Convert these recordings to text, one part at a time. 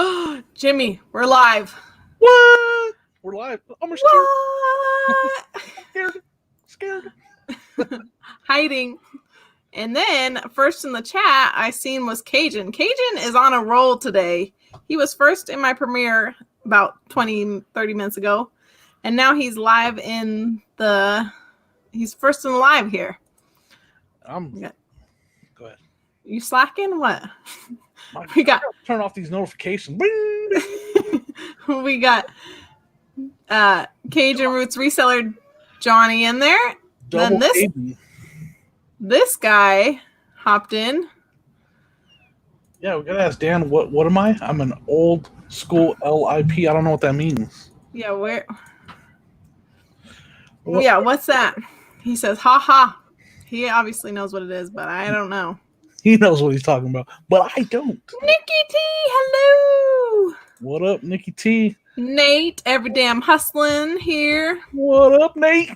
Oh, Jimmy, we're live. What? We're live. I'm What? scared. Hiding. And then first in the chat I seen was Cajun. Cajun is on a roll today. He was first in my premiere about 20, 30 minutes ago. And now he's live he's first in the live here. Go ahead. You slacking? What? We got turn off these notifications. we got Cajun Roots Reseller Johnny in there. Double Then this guy hopped in. Yeah, we gotta ask Dan. What am I? I'm an old school LIP. I don't know what that means. Yeah, what's that? He says, ha ha. He obviously knows what it is, but I don't know. He knows what he's talking about, but I don't. Nikki T, hello. What up, Nikki T? Nate, every damn hustling here. What up, Nate?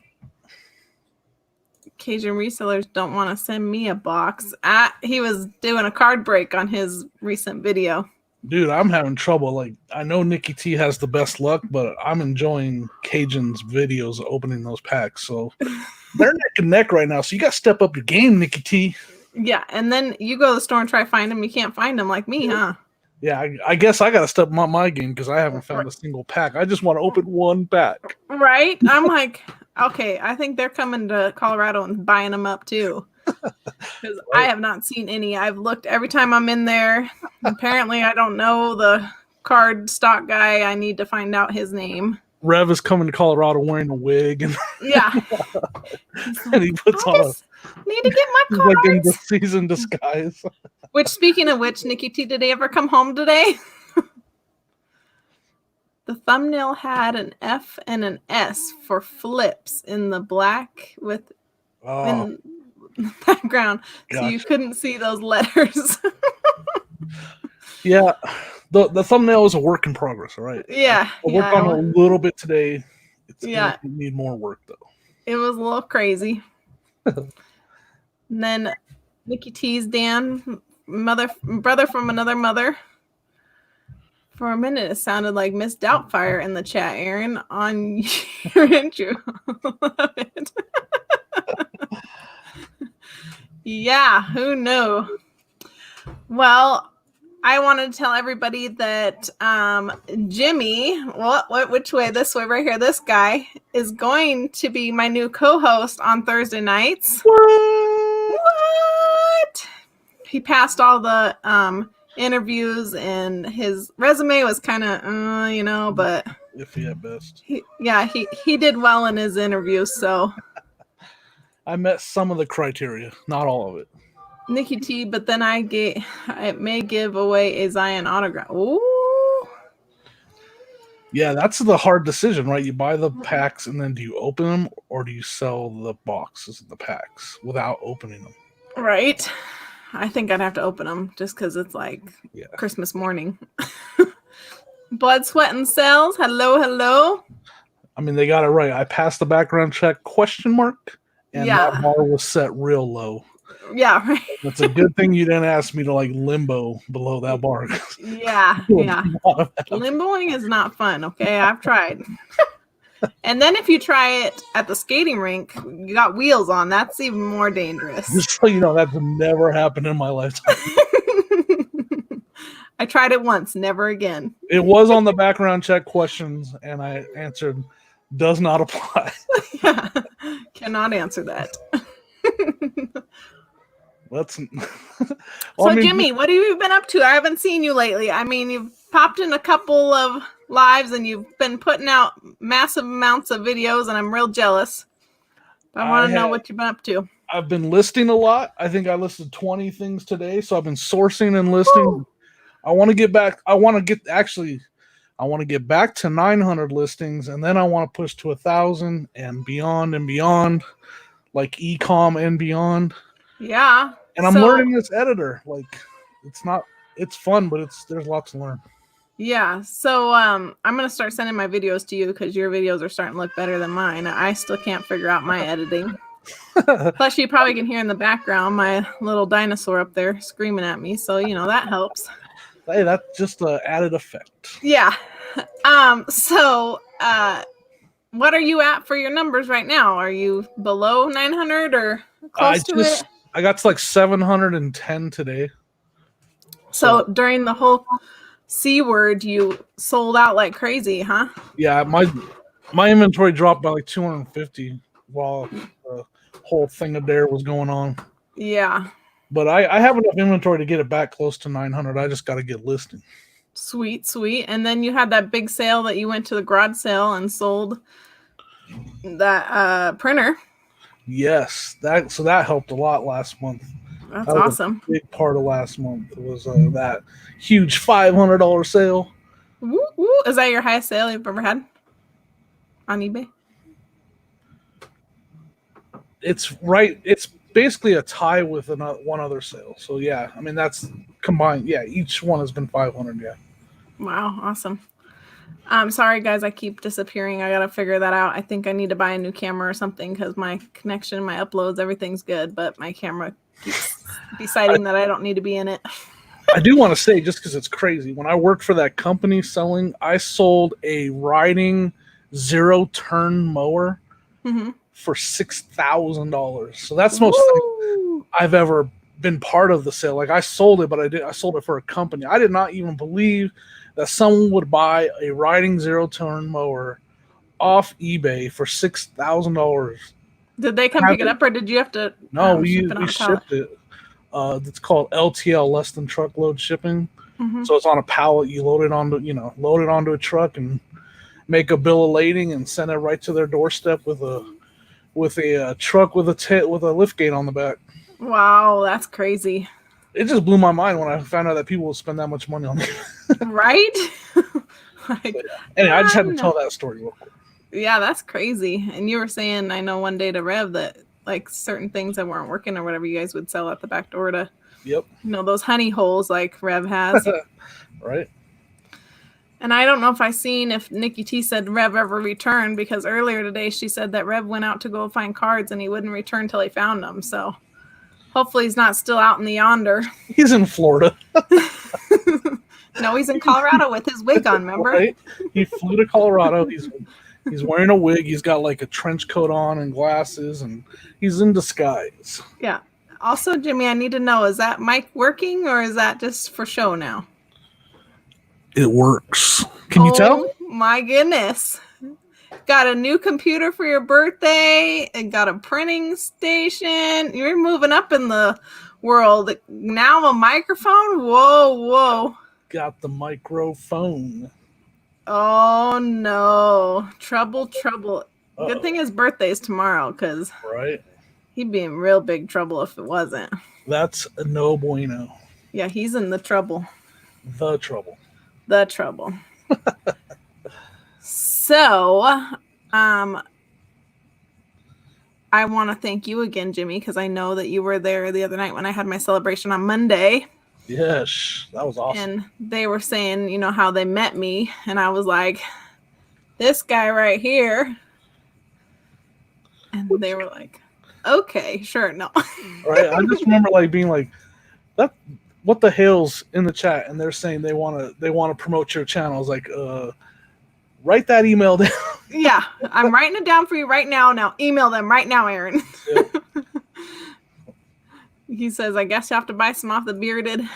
Cajun resellers don't want to send me a box. He was doing a card break on his recent video. Dude, I'm having trouble. Like, I know Nikki T has the best luck, but I'm enjoying Cajun's videos opening those packs. So they're neck and neck right now. So you got to step up your game, Nikki T. Yeah, and then you go to the store and try to find them. You can't find them like me, huh? Yeah, I guess I got to step up my game because I haven't found a single pack. I just want to open one pack. Right? I'm like, okay, I think they're coming to Colorado and buying them up too. Because I have not seen any. I've looked every time I'm in there. Apparently, I don't know the card stock guy. I need to find out his name. Rev is coming to Colorado wearing a wig. And yeah. And he puts on need to get my cards. Like in the season disguise. Which, speaking of which, Nikki T, did he ever come home today? The thumbnail had an F and an S for flips in the black in the background. Gotcha. So you couldn't see those letters. Yeah. The thumbnail is a work in progress, all right? Yeah. I'll work on it a little bit today. It's gonna need more work, though. It was a little crazy. And then Nikki T's Dan, brother from another mother. For a minute, it sounded like Miss Doubtfire in the chat, Aaron, on your intro. Love it. Yeah, who knew? Well, I wanted to tell everybody that Jimmy, which way? This way, right here. This guy is going to be my new co-host on Thursday nights. What? He passed all the interviews, and his resume was kind of, but iffy at best. He did well in his interview, so I met some of the criteria, not all of it. Nikki T, but then it may give away a Zion autograph. Ooh. Yeah, that's the hard decision, right? You buy the packs, and then do you open them, or do you sell the boxes of the packs without opening them? Right. I think I'd have to open them just because it's like Christmas morning. Blood, Sweat, and Cells. Hello. I mean, they got it right. I passed the background check, ? And that bar was set real low. Yeah, right. It's a good thing you didn't ask me to like limbo below that bar. Yeah. Limboing is not fun, okay? I've tried. And then if you try it at the skating rink, you got wheels on. That's even more dangerous. Just so you know, that's never happened in my lifetime. I tried it once, never again. It was on the background check questions, and I answered, does not apply. Yeah, cannot answer that. Jimmy, what have you been up to? I haven't seen you lately. I mean, you've popped in a couple of lives and you've been putting out massive amounts of videos, and I'm real jealous. I want to know what you've been up to. I've been listing a lot. I think I listed 20 things today, so I've been sourcing and listing. Woo! I want to get back to 900 listings, and then I want to push to 1,000 and beyond, like e-com and beyond. Yeah. And I'm learning this editor. Like, it's fun, but there's lots to learn. Yeah. So I'm going to start sending my videos to you because your videos are starting to look better than mine. I still can't figure out my editing. Plus, you probably can hear in the background my little dinosaur up there screaming at me. So, that helps. Hey, that's just an added effect. Yeah. So, what are you at for your numbers right now? Are you below 900 or I close to it? just I got to like 710 today. So during the whole C word, you sold out like crazy, huh? Yeah, my inventory dropped by like 250 while the whole thing of dare was going on. Yeah. But I have enough inventory to get it back close to 900. I just got to get listing. Sweet, sweet. And then you had that big sale that you went to the garage sale and sold that printer. Yes, that helped a lot last month. That's That was awesome. a big part of last month was that huge $500 sale. Woo, woo. Is that your highest sale you've ever had on eBay? It's basically a tie with one other sale. So yeah, I mean that's combined. Yeah, each one has been 500. Yeah. Wow, awesome. Sorry guys, I keep disappearing. I gotta figure that out. I think I need to buy a new camera or something because my connection, my uploads, everything's good, but my camera keeps deciding that I don't need to be in it. I do want to say, just because it's crazy, when I worked for that company I sold a riding zero turn mower Mm-hmm. for $6,000. So that's the most I've ever been part of the sale. Like I sold it, but I sold it for a company. I did not even believe that someone would buy a riding zero turn mower off eBay for $6,000. Did they come pick it up or did you have to No, ship it we on a pallet? shipped it. It's called LTL, less than truckload shipping. Mm-hmm. So it's on a pallet. You load it onto a truck and make a bill of lading and send it right to their doorstep with a truck with a lift gate on the back. Wow, that's crazy. It just blew my mind when I found out that people would spend that much money on it. Right? Like, Anyway, I just had to tell that story real quick. yeah, that's crazy. And you were saying, I know one day to Rev that like certain things that weren't working or whatever you guys would sell at the back door to, Yep. those honey holes like Rev has. Right. And I don't know if Nikki T said Rev ever returned because earlier today she said that Rev went out to go find cards and he wouldn't return till he found them. So hopefully he's not still out in the yonder. He's in Florida. No, he's in Colorado with his wig on, remember? Right? He flew to Colorado. He's wearing a wig. He's got like a trench coat on and glasses, and he's in disguise. Yeah. Also, Jimmy, I need to know, is that mic working or is that just for show now? It works. Can you tell? Oh my goodness. Got a new computer for your birthday and got a printing station. You're moving up in the world. Now a microphone? Whoa. Got the microphone. Oh no. Trouble. Uh-oh. Good thing his birthday's tomorrow because right? he'd be in real big trouble if it wasn't. That's no bueno. Yeah, he's in the trouble. The trouble. So, I want to thank you again, Jimmy, because I know that you were there the other night when I had my celebration on Monday. Yes, that was awesome. And they were saying, how they met me. And I was like, this guy right here. And they were like, okay, sure, no. Right? I just remember being like, that. What the hell's in the chat? And they're saying they want to promote your channel. I was like, write that email down. Yeah, I'm writing it down for you right now. Now email them right now, Aaron. Yep. He says, I guess you have to buy some off the Bearded.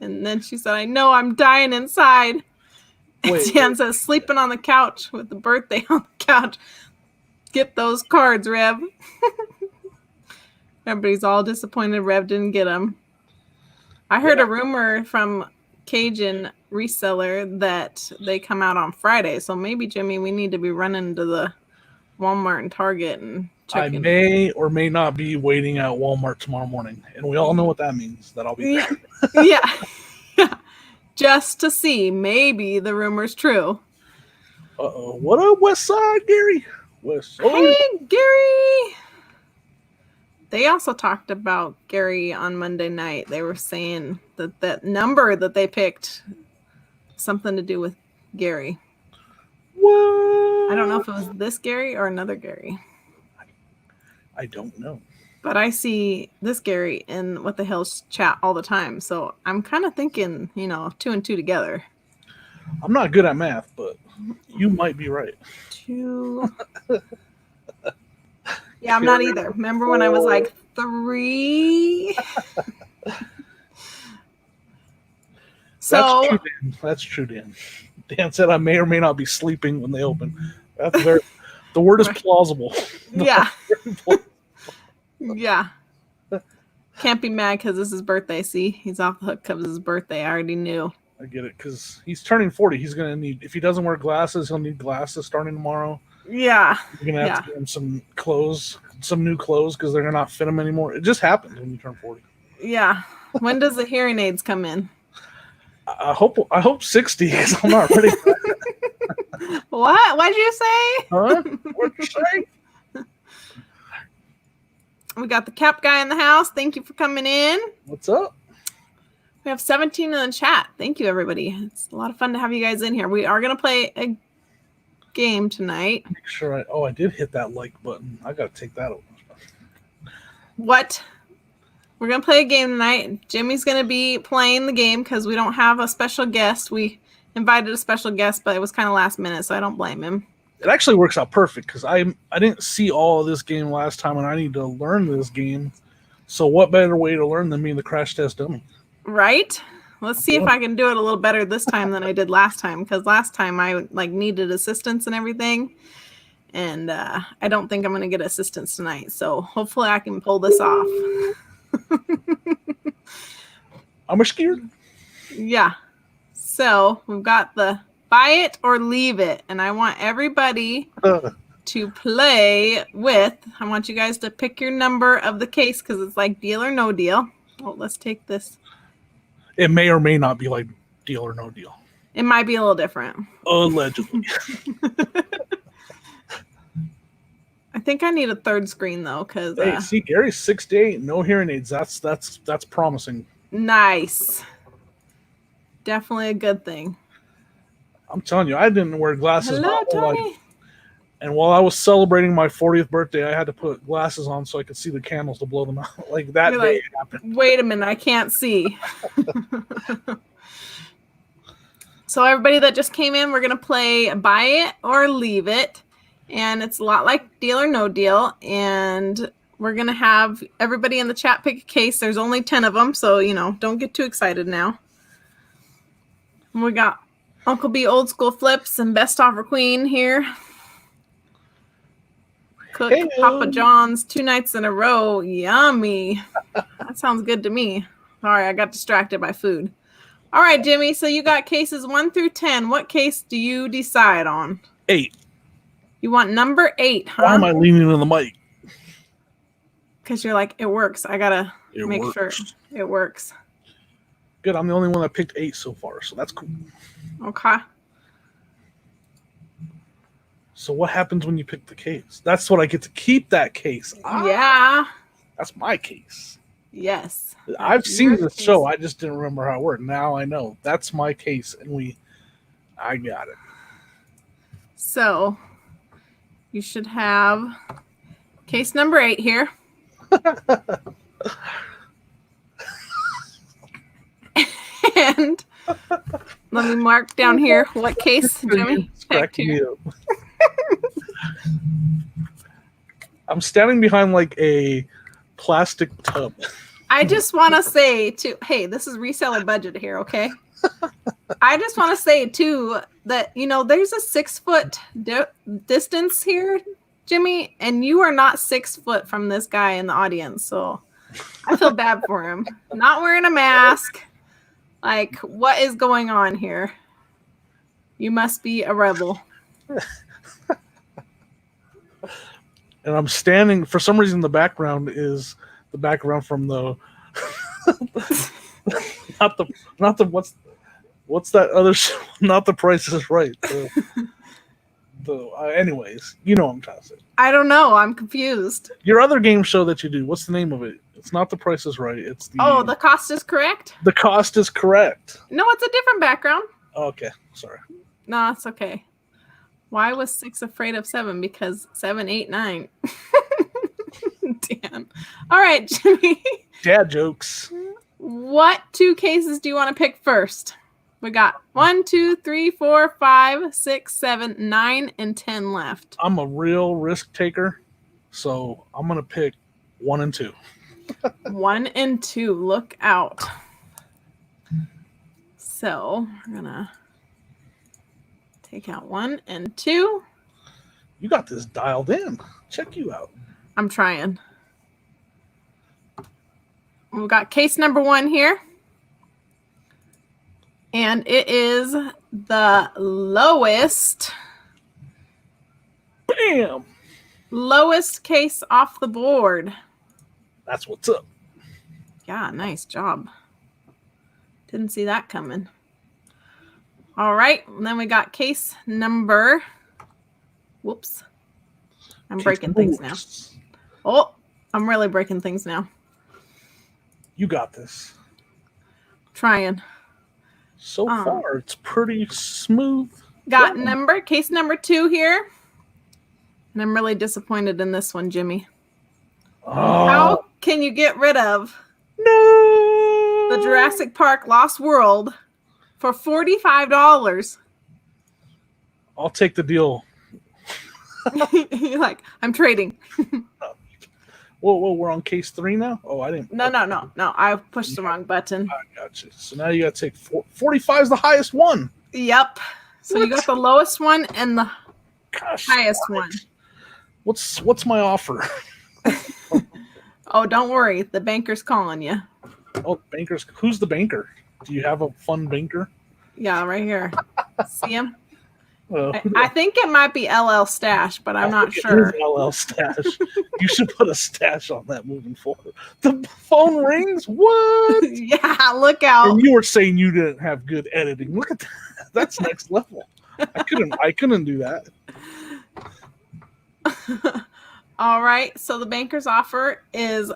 And then she said, I know, I'm dying inside. Wait, Jan says, sleeping on the couch with the birthday on the couch. Get those cards, Rev. Everybody's all disappointed Rev didn't get them. I heard a rumor from Cajun Reseller that they come out on Friday. So maybe, Jimmy, we need to be running to the Walmart and Target and checking. I may or may not be waiting at Walmart tomorrow morning. And we all know what that means, that I'll be there. Yeah. Just to see. Maybe the rumor's true. Uh-oh. What up, West Side, Gary? West Side. Hey, Gary. They also talked about Gary on Monday night. They were saying that number that they picked, something to do with Gary. What? I don't know if it was this Gary or another Gary. I don't know. But I see this Gary in What the Hell's chat all the time. So I'm kind of thinking, 2 and 2 together. I'm not good at math, but you might be right. 2. Yeah, I'm not either. Remember when I was like 3? So That's true, Dan. Dan said I may or may not be sleeping when they open. That's very. The word is plausible. Yeah. Yeah. Can't be mad because this is his birthday. See, he's off the hook because it's his birthday. I already knew. I get it because he's turning 40. He's gonna need. If he doesn't wear glasses, he'll need glasses starting tomorrow. Yeah. You're gonna have to give him some clothes, some new clothes because they're gonna not fit him anymore. It just happens when you turn 40. Yeah. When does the hearing aids come in? I hope 60 because I'm not ready. What? What'd you say? Huh? What'd you say? We got the cap guy in the house. Thank you for coming in. What's up? We have 17 in the chat. Thank you, everybody. It's a lot of fun to have you guys in here. We are going to play a game tonight. Make sure I did hit that like button. I got to take that over. What? We're going to play a game tonight. Jimmy's going to be playing the game because we don't have a special guest. We invited a special guest, but it was kind of last minute, so I don't blame him. It actually works out perfect because I didn't see all of this game last time, and I need to learn this game. So what better way to learn than being the crash test dummy? Right? Let's see if I can do it a little better this time than I did last time, because last time I needed assistance and everything, and I don't think I'm going to get assistance tonight. So hopefully I can pull this off. I'm scared. Yeah. So we've got the buy it or leave it. And I want everybody to play with. I want you guys to pick your number of the case because it's like deal or no deal. Oh, let's take this. It may or may not be like deal or no deal. It might be a little different. Allegedly. I think I need a third screen though, because hey, see, Gary's 6'8", no hearing aids. That's promising. Nice. Definitely a good thing. I'm telling you, I didn't wear glasses. Hello, Tony. And while I was celebrating my 40th birthday, I had to put glasses on so I could see the candles to blow them out. Like that You're day happened. Wait a minute, I can't see. So everybody that just came in, we're going to play buy it or leave it. And it's a lot like deal or no deal. And we're going to have everybody in the chat pick a case. There's only 10 of them. So, don't get too excited now. And we got Uncle B Old School Flips and Best Offer Queen here. Cook Papa John's 2 nights in a row. Yummy. That sounds good to me. Sorry, I got distracted by food. All right, Jimmy. So you got cases 1 through 10. What case do you decide on? 8. You want number 8, huh? Why am I leaning into the mic? Because you're like, it works. I got to make sure it works. Good. I'm the only one that picked 8 so far, so that's cool. Okay. So what happens when you pick the case? That's what I get to keep that case. Yeah. That's my case. Yes. I've seen this show. I just didn't remember how it worked. Now I know. That's my case, and I got it. So you should have case number 8 here. And let me mark down here what case Jimmy picked here. I'm standing behind like a plastic tub. I just want to say hey, this is reseller budget here, okay? I just want to say too that there's a 6 foot distance here, Jimmy, and you are not 6 foot from this guy in the audience, so I feel bad for him. Not wearing a mask. Like, what is going on here? You must be a rebel. And I'm standing, for some reason the background is the background from the not the what's that other show? Not The Price is Right. Anyways, you know what I'm trying to say. I don't know. I'm confused. Your other game show that you do, what's the name of it? It's not The Price is Right. It's The Cost is Correct? The Cost is Correct. No, it's a different background. Okay, sorry. No, it's okay. Why was 6 afraid of 7? Because 7, 8, 9. Dan. All right, Jimmy. Dad jokes. What 2 cases do you want to pick first? We got 1, 2, 3, 4, 5, 6, 7, 9, and 10 left. I'm a real risk taker, so I'm gonna pick 1 and 2. 1 and 2. Look out. So we're gonna take out 1 and 2. You got this dialed in. Check you out. I'm trying. We've got case number 1 here. And it is the lowest Bam! Lowest case off the board. That's what's up. Yeah, nice job. Didn't see that coming. All right. And then we got case number. Whoops. I'm breaking things now. Oh, I'm really breaking things now. You got this. Trying. So far, it's pretty smooth. Got case number 2 here. And I'm really disappointed in this one, Jimmy. Oh. How can you get rid of the Jurassic Park Lost World for $45? I'll take the deal. You're like, I'm trading. Whoa, we're on case 3 now? Oh, I didn't. No. I pushed the wrong button. I got you. So now you got to take 45 is the highest one. Yep. So you got the lowest one and the highest one. What's my offer? Oh, don't worry. The banker's calling you. Oh, bankers. Who's the banker? Do you have a fun banker? Yeah, right here. See him? Oh, I think it might be LL Stash, but I'm not sure. It is LL Stash. You should put a stash on that moving forward. The phone rings? What? Yeah, look out. And you were saying you didn't have good editing. Look at that. That's next level. I couldn't do that. All right. So the banker's offer is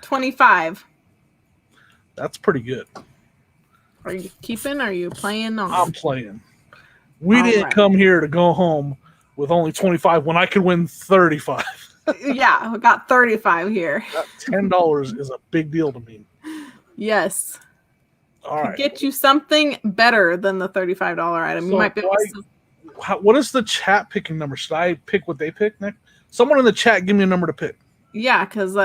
$25. That's pretty good. Are you keeping? Or are you playing on? I'm playing. We didn't come here to go home with only 25 when I could win 35. Yeah, we got 35 here. That $10 is a big deal to me. Yes. All right. Get you something better than the $35 item. So you might be able to... what is the chat picking number? Should I pick what they pick, Nick? Someone in the chat give me a number to pick. Yeah, because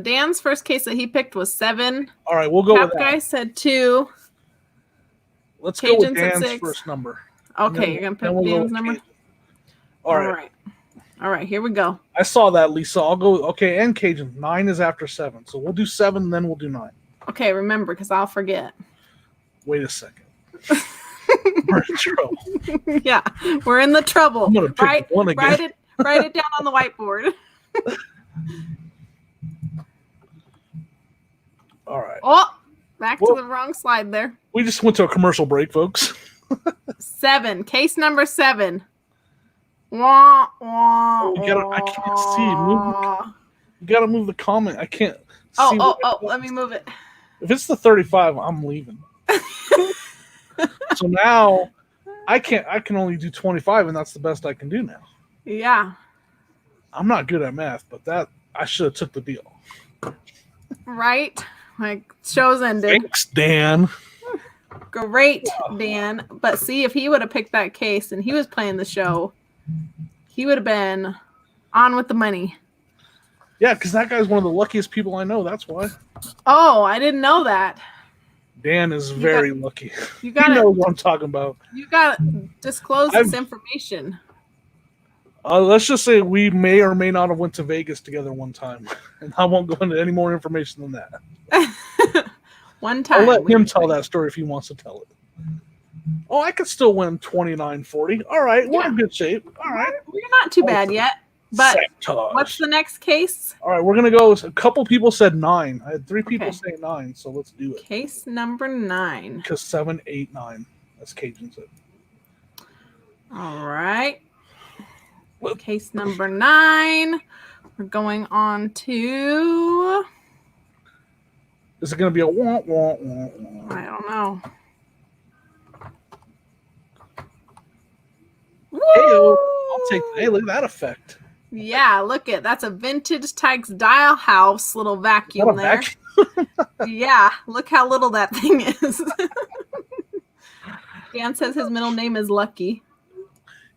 Dan's first case that he picked was 7. All right, we'll go with that. Guy said 2. Let's go with Dan's first number. Okay, you're going to pick Dan's number? All right. All right, here we go. I saw that, Lisa. I'll go. Okay, and Cajun. 9 is after 7. So we'll do 7, then we'll do 9. Okay, remember, because I'll forget. Wait a second. We're in trouble. Yeah, we're in the trouble. I'm going to pick one again. Write it down on the whiteboard. All right. Oh, back to the wrong slide there. We just went to a commercial break, folks. 7. Case number 7. Wah, wah, I can't see. You got to move the comment. I can't see. Oh, let me move it. If it's the 35, I'm leaving. So now I can only do 25, and that's the best I can do now. Yeah. I'm not good at math, but that I should have took the deal. Right? Like, show's ended. Thanks, Dan. Great, Dan. But see, if he would have picked that case and he was playing the show, he would have been on with the money. Yeah, because that guy's one of the luckiest people I know. That's why. Oh, I didn't know that. Dan is very lucky. You got know what I'm talking about. You got to disclose this information. Let's just say we may or may not have went to Vegas together one time, and I won't go into any more information than that. One time. I'll let him tell that story if he wants to tell it. Oh, I could still win $29.40. All right, we're in good shape. All right, we're not too bad yet. But Sabotage. What's the next case? All right, we're gonna go. A couple people said 9. I had 3 people say 9, so let's do it. Case number 9. Because 7, 8, 9. That's Cajun said. All right. Case number 9. We're going on to. Is it going to be a wah, wah, wah, wah? I don't know. Hey, I'll take. Hey, look at that effect. Yeah, look at that's a vintage Tykes dial house little vacuum there. Yeah, look how little that thing is. Dan says his middle name is Lucky.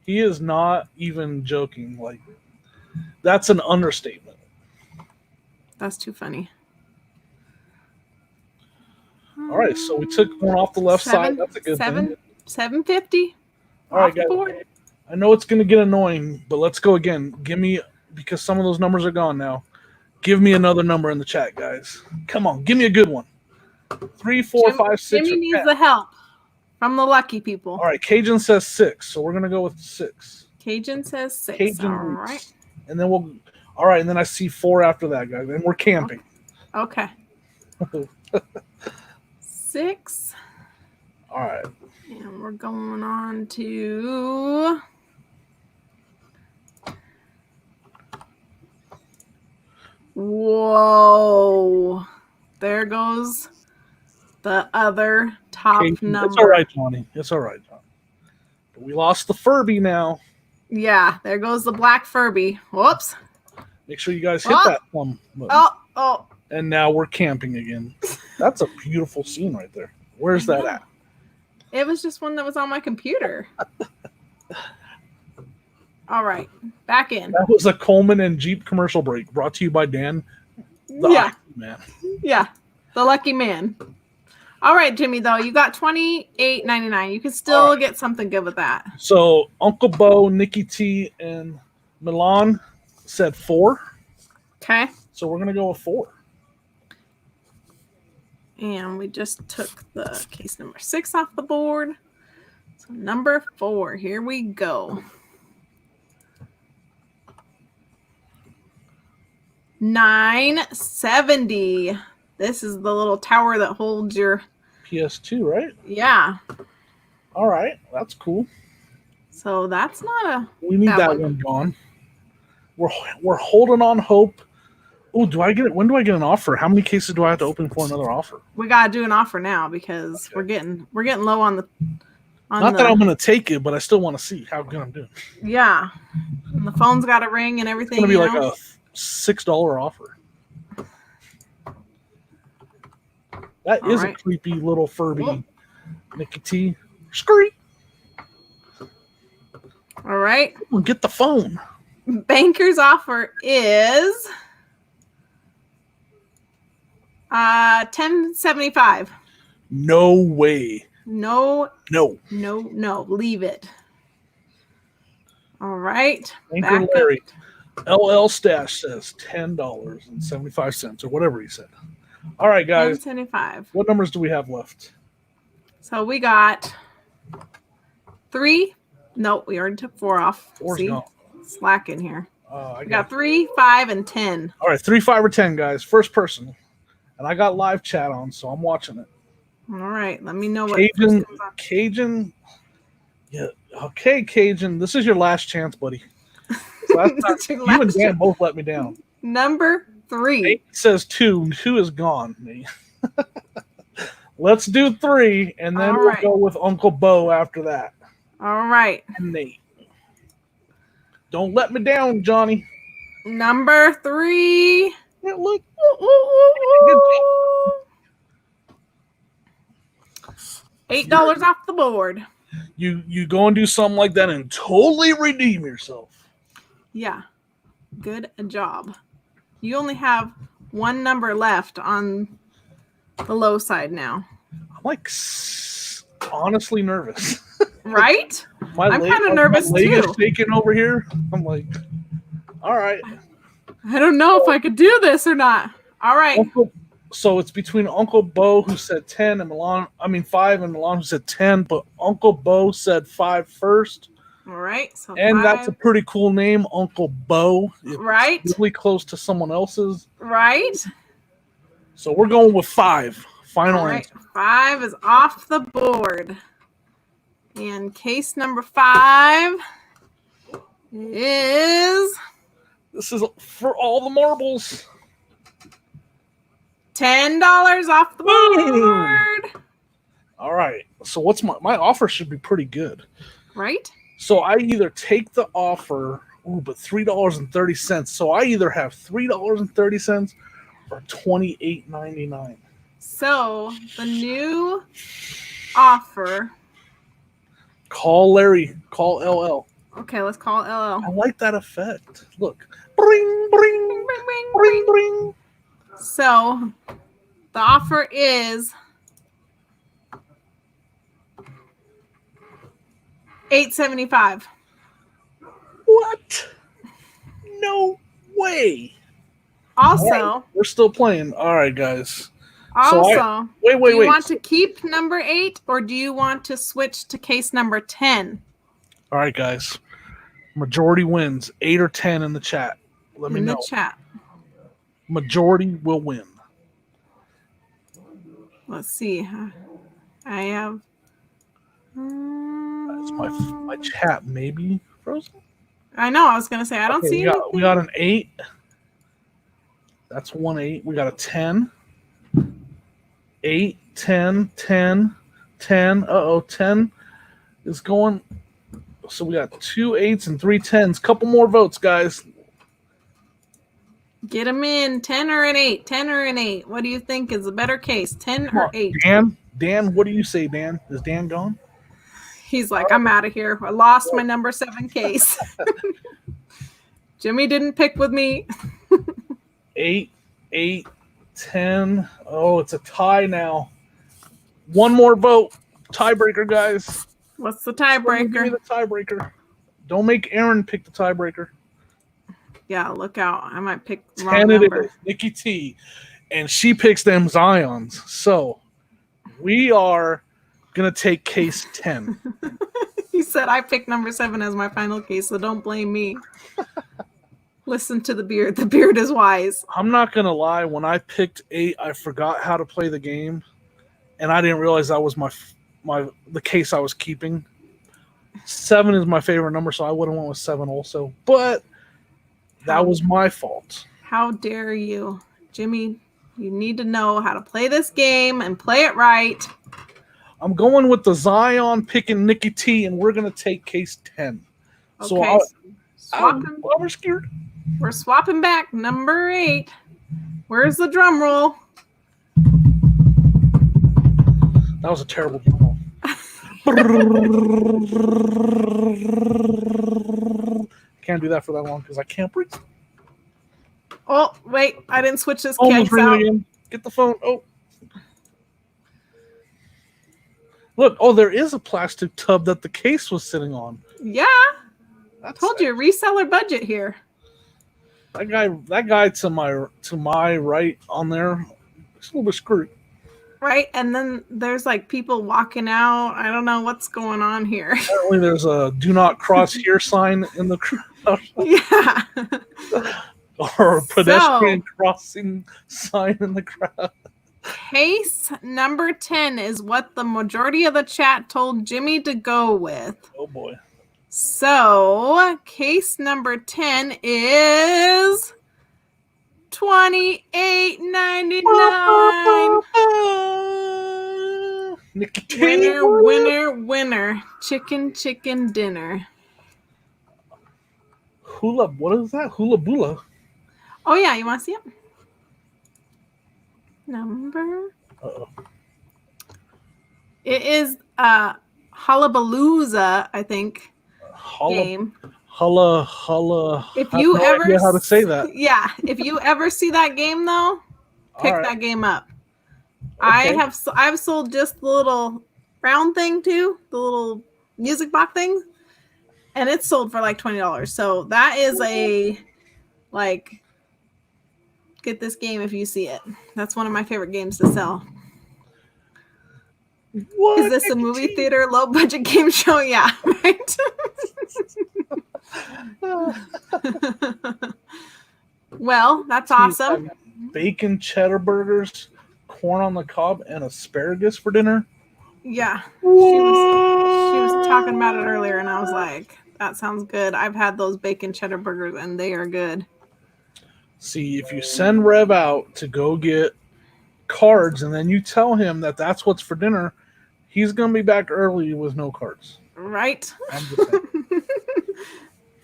He is not even joking. Like, that's an understatement. That's too funny. All right, so we took one off the left side. That's a good thing. $7.50. All right, guys. I know it's going to get annoying, but let's go again. Give me, because some of those numbers are gone now. Give me another number in the chat, guys. Come on, give me a good one. 3, 4, 5, 6. Jimmy needs the help from the lucky people. All right, Cajun says 6, so we're going to go with 6. Cajun says 6. Cajun all right. And then we'll. All right, and then I see 4 after that, guys. And we're camping. Okay. 6. All right. And we're going on to whoa. There goes the other top number. It's all right, Johnny. It's all right, Johnny. But we lost the Furby now. Yeah, there goes the black Furby. Whoops. Make sure you guys hit that thumb button. Oh. And now we're camping again. That's a beautiful scene right there. Where's that at? It was just one that was on my computer. All right, back in. That was a Coleman and Jeep commercial break brought to you by Dan. Yeah. Man. Yeah, the lucky man. All right, Jimmy, though, you got $28.99. You can still get something good with that. So Uncle Bo, Nikki T, and Milan said 4. Okay. So we're going to go with 4. And we just took the case number 6 off the board. So number 4, here we go. $9.70. This is the little tower that holds your PS2, right? Yeah. All right, that's cool. So that's not a. We need that one gone. We're holding on hope. Oh, do I get it? When do I get an offer? How many cases do I have to open for another offer? We gotta do an offer now because we're getting low on the. Not that I'm gonna take it, but I still want to see how good I'm doing. Yeah, and the phone's got to ring and everything. It's gonna be like a $6 offer. That is a creepy little Furby. Nikki T. Scream. All right. Get the phone. Banker's offer is $10.75. No way. No. No. Leave it. All right. Banker Larry. LL Stash says $10.75 or whatever he said. All right, guys. $10.75. What numbers do we have left? So we got 3. Nope, we already took 4 off. 4's See? gone. Slack in here. I got 3, 5, and 10. All right, 3, 5, or 10, guys. First person. And I got live chat on, so I'm watching it. All right, let me know what Cajun. Yeah, okay, Cajun. This is your last chance, buddy. So you and Dan both let me down. Number 3. Nate says 2. 2 is gone. Let's do 3, and then we'll go with Uncle Bo after that. All right. And Nate. Don't let me down, Johnny. Number 3. Yeah, look. $8 off the board. You go and do something like that and totally redeem yourself. Yeah. Good job. You only have one number left on the low side now. I'm like honestly nervous. Right? I'm kind of nervous my leg too. is shaking over here. I'm like, all right. I don't know if I could do this or not. All right. So it's between Uncle Bo, who said 10, and 5, and Milan, who said 10, but Uncle Bo said 5 first. All right. So and 5. That's a pretty cool name, Uncle Bo. Right. It's really close to someone else's. Right. So we're going with 5. Final answer. 5 is off the board. And case number 5 is... This is for all the marbles. $10 off the board. All right. So what's my offer should be pretty good. Right? So I either take the offer Ooh, but $3.30. So I either have $3.30 or $28.99. So the new offer. Call Larry. Call LL. Okay, let's call I LL. like that effect. Look. Bring, bring, Bing, bing, bing, bring, bing. bring. So the offer is $8.75. What? No way. All right, Also, we're still playing. All right, guys. also, Wait. do you want to keep number 8 or do you want to switch to case number 10? All right, guys. Majority wins. 8 or 10 in the chat. Let me know. In the chat. Majority will win. Let's see. I have. That's my chat. Maybe frozen. I know. I was gonna say I don't see anything. We got an 8. That's 1 8. We got a 10. 8, 10, 10, 10. 10 is going. So we got 2 8s and 3 10s. Couple more votes, guys. Get them in. 10 or an 8. 10 or an 8. What do you think is a better case? 10 Come or on, 8? Dan, what do you say, Dan? Is Dan gone? He's like, I'm out of here. I lost my number 7 case. Jimmy didn't pick with me. 8, 8, 10. Oh, it's a tie now. One more vote. Tiebreaker, guys. What's the Give me tiebreaker? the tiebreaker. Don't make Aaron pick the tiebreaker. Yeah, look out. I might pick the 10 wrong it number. is. Nikki T. And she picks them Zions. So we are going to take case 10. He said I picked number 7 as my final case, so don't blame me. Listen to the beard. The beard is wise. I'm not going to lie. When I picked 8, I forgot how to play the game. And I didn't realize that was the case I was keeping. 7 is my favorite number, so I would have went with 7 also. But that was my fault. How dare you? Jimmy, you need to know how to play this game and play it right. I'm going with the Zion picking Nikki T, and we're going to take case 10. Okay, I'm scared. We're swapping back. Number 8. Where's the drum roll? That was a terrible drum roll. Can't do that for that long because I can't breathe. Oh, wait. I didn't switch this Almost case out. again. Get the phone. Oh. Look, there is a plastic tub that the case was sitting on. Yeah. I told you, reseller budget here. That guy to my right on there, it's a little bit screwed. Right, and then there's like people walking out. I don't know what's going on here. Apparently, there's a "Do Not Cross Here" sign in the crowd. Yeah. Or a pedestrian crossing sign in the crowd. Case number 10 is what the majority of the chat told Jimmy to go with. Oh boy. So, case number 10 is $28.99. Winner. Chicken dinner. What is that? Hula Bula. Oh yeah, you want to see it? Number. Uh-oh. It is Hullabalooza, I think. Game. Hulla. If you ever idea how to say that. Yeah, if you ever see that game though, pick that game up. Okay. I've sold just the little round thing too, the little music box thing, and it's sold for like $20. So that is get this game if you see it. That's one of my favorite games to sell. What? Is this a movie theater low budget game show? Yeah, right. Well, that's awesome. Bacon cheddar burgers, corn on the cob, and asparagus for dinner. Yeah, she was talking about it earlier, and I was like, that sounds good. I've had those bacon cheddar burgers, and they are good. See, if you send Rev out to go get cards, and then you tell him that that's what's for dinner, he's gonna be back early with no cards. Right.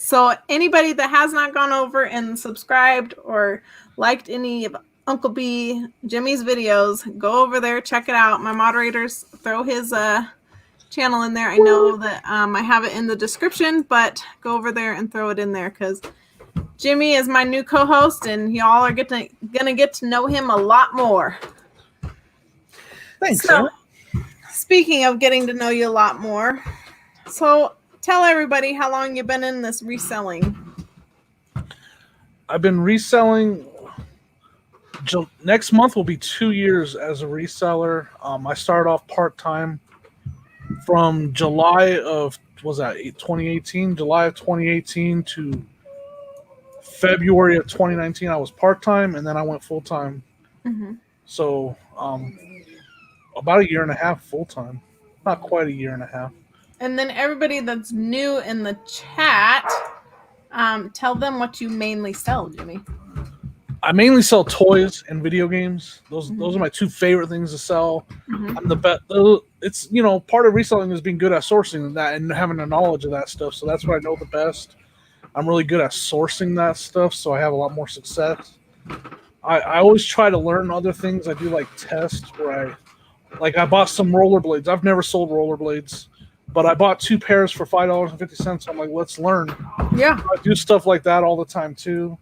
So anybody that has not gone over and subscribed or liked any of Uncle B, Jimmy's videos, go over there, check it out. My moderators throw his channel in there. I know that I have it in the description, but go over there and throw it in there because Jimmy is my new co-host, and y'all are gonna get to know him a lot more. Thanks, So, speaking of getting to know you a lot more, so tell everybody how long you've been in this reselling. I've been reselling. Next month will be 2 years as a reseller. I started off part-time from July of 2018, July of 2018 to February of 2019. I was part-time, and then I went full-time. Mm-hmm. So about a year and a half full-time. Not quite a year and a half. And then everybody that's new in the chat, tell them what you mainly sell, Jimmy. I mainly sell toys and video games. Those are my two favorite things to sell. Mm-hmm. I'm the best. It's part of reselling is being good at sourcing that and having a knowledge of that stuff. So that's what I know the best. I'm really good at sourcing that stuff, so I have a lot more success. I always try to learn other things. I do like tests where I bought some rollerblades. I've never sold rollerblades, but I bought 2 pairs for $5.50. I'm like, let's learn. Yeah. I do stuff like that all the time too.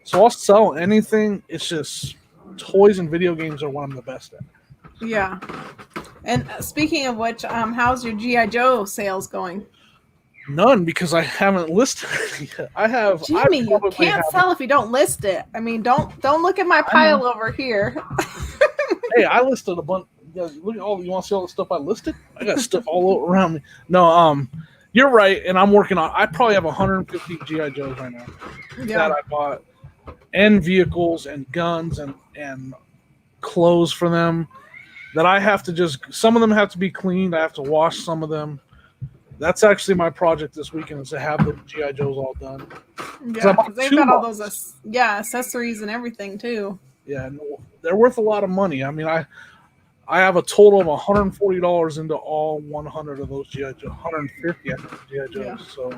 So I'll sell anything. It's just toys and video games are what I'm the best at. Yeah. And speaking of which, how's your G.I. Joe sales going? None, because I haven't listed it yet. I have. Jimmy, you can't sell if you don't list it. I mean, don't look at my pile over here. Hey, I listed a bunch. Look at all. You want to see all the stuff I listed? I got stuff all around me. No, you're right, and I'm working on. I probably have 150 GI Joes right now that I bought, and vehicles and guns and clothes for them. That I have to some of them have to be cleaned. I have to wash some of them. That's actually my project this weekend, is to have the GI Joes all done. Yeah, because they've got all those accessories and everything too. Yeah, they're worth a lot of money. I mean, I have a total of $140 into all 100 of those GI Joes, 150 GI Joes. Yeah. So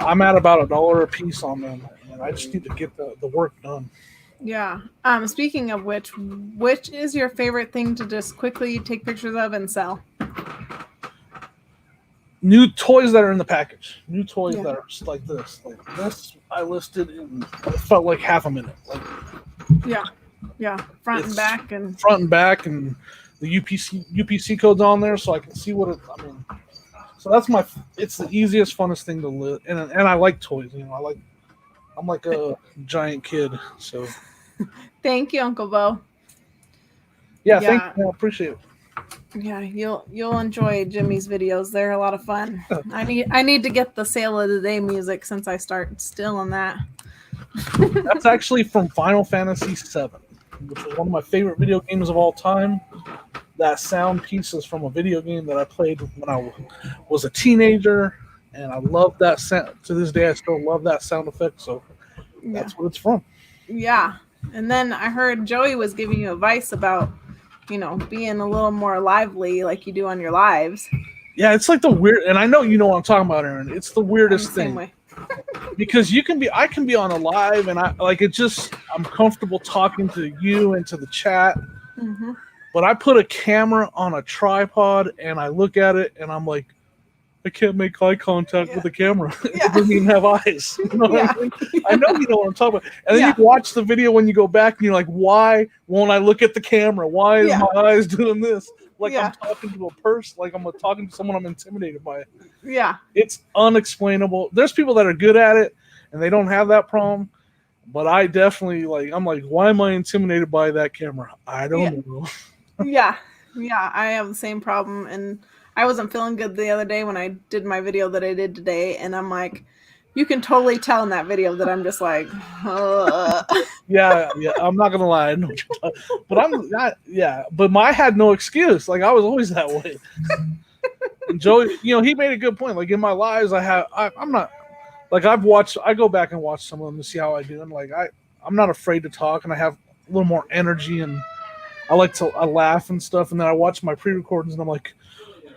I'm at about $1 a piece on them, and I just need to get the work done. Yeah. Speaking of which is your favorite thing to just quickly take pictures of and sell? New toys that are in the package. New toys that are just like this. Like this, I listed in, it felt like half a minute. Front and back, and the UPC code's on there, so I can see what it. I mean, so that's it's the easiest, funnest thing to live, and I like toys. I'm like a giant kid. So, thank you, Uncle Bo. Yeah, thank you. I appreciate it. Yeah, you'll enjoy Jimmy's videos. They're a lot of fun. I need to get the sale of the day music since I start stealing that. That's actually from Final Fantasy VII, which was one of my favorite video games of all time. That sound piece is from a video game that I played when I was a teenager, and I love that sound. To this day, I still love that sound effect, so that's what it's from. Yeah, and then I heard Joey was giving you advice about, being a little more lively like you do on your lives. Yeah, it's like the weird, and I know you know what I'm talking about, Aaron. It's the weirdest thing. Because I can be on a live, and I'm comfortable talking to you and to the chat. Mm-hmm. But I put a camera on a tripod, and I look at it, and I'm like, I can't make eye contact with the camera. It doesn't even have eyes. You know what I mean? I know you know what I'm talking about. And then you watch the video when you go back, and you're like, why won't I look at the camera? Why is my eyes doing this? Like I'm talking to a person, like I'm talking to someone I'm intimidated by. Yeah. It's unexplainable. There's people that are good at it, and they don't have that problem. But I definitely, I'm like, why am I intimidated by that camera? I don't know. Yeah, I have the same problem, and I wasn't feeling good the other day when I did my video that I did today, and I'm like, you can totally tell in that video that I'm just like, yeah, I'm not gonna lie, I know what you're talking, but I'm not. Yeah, but I had no excuse. Like I was always that way. And Joey, he made a good point. Like in my lives, I'm not. Like I go back and watch some of them to see how I do, and I'm not afraid to talk, and I have a little more energy, and I laugh and stuff, and then I watch my pre-recordings, and I'm like,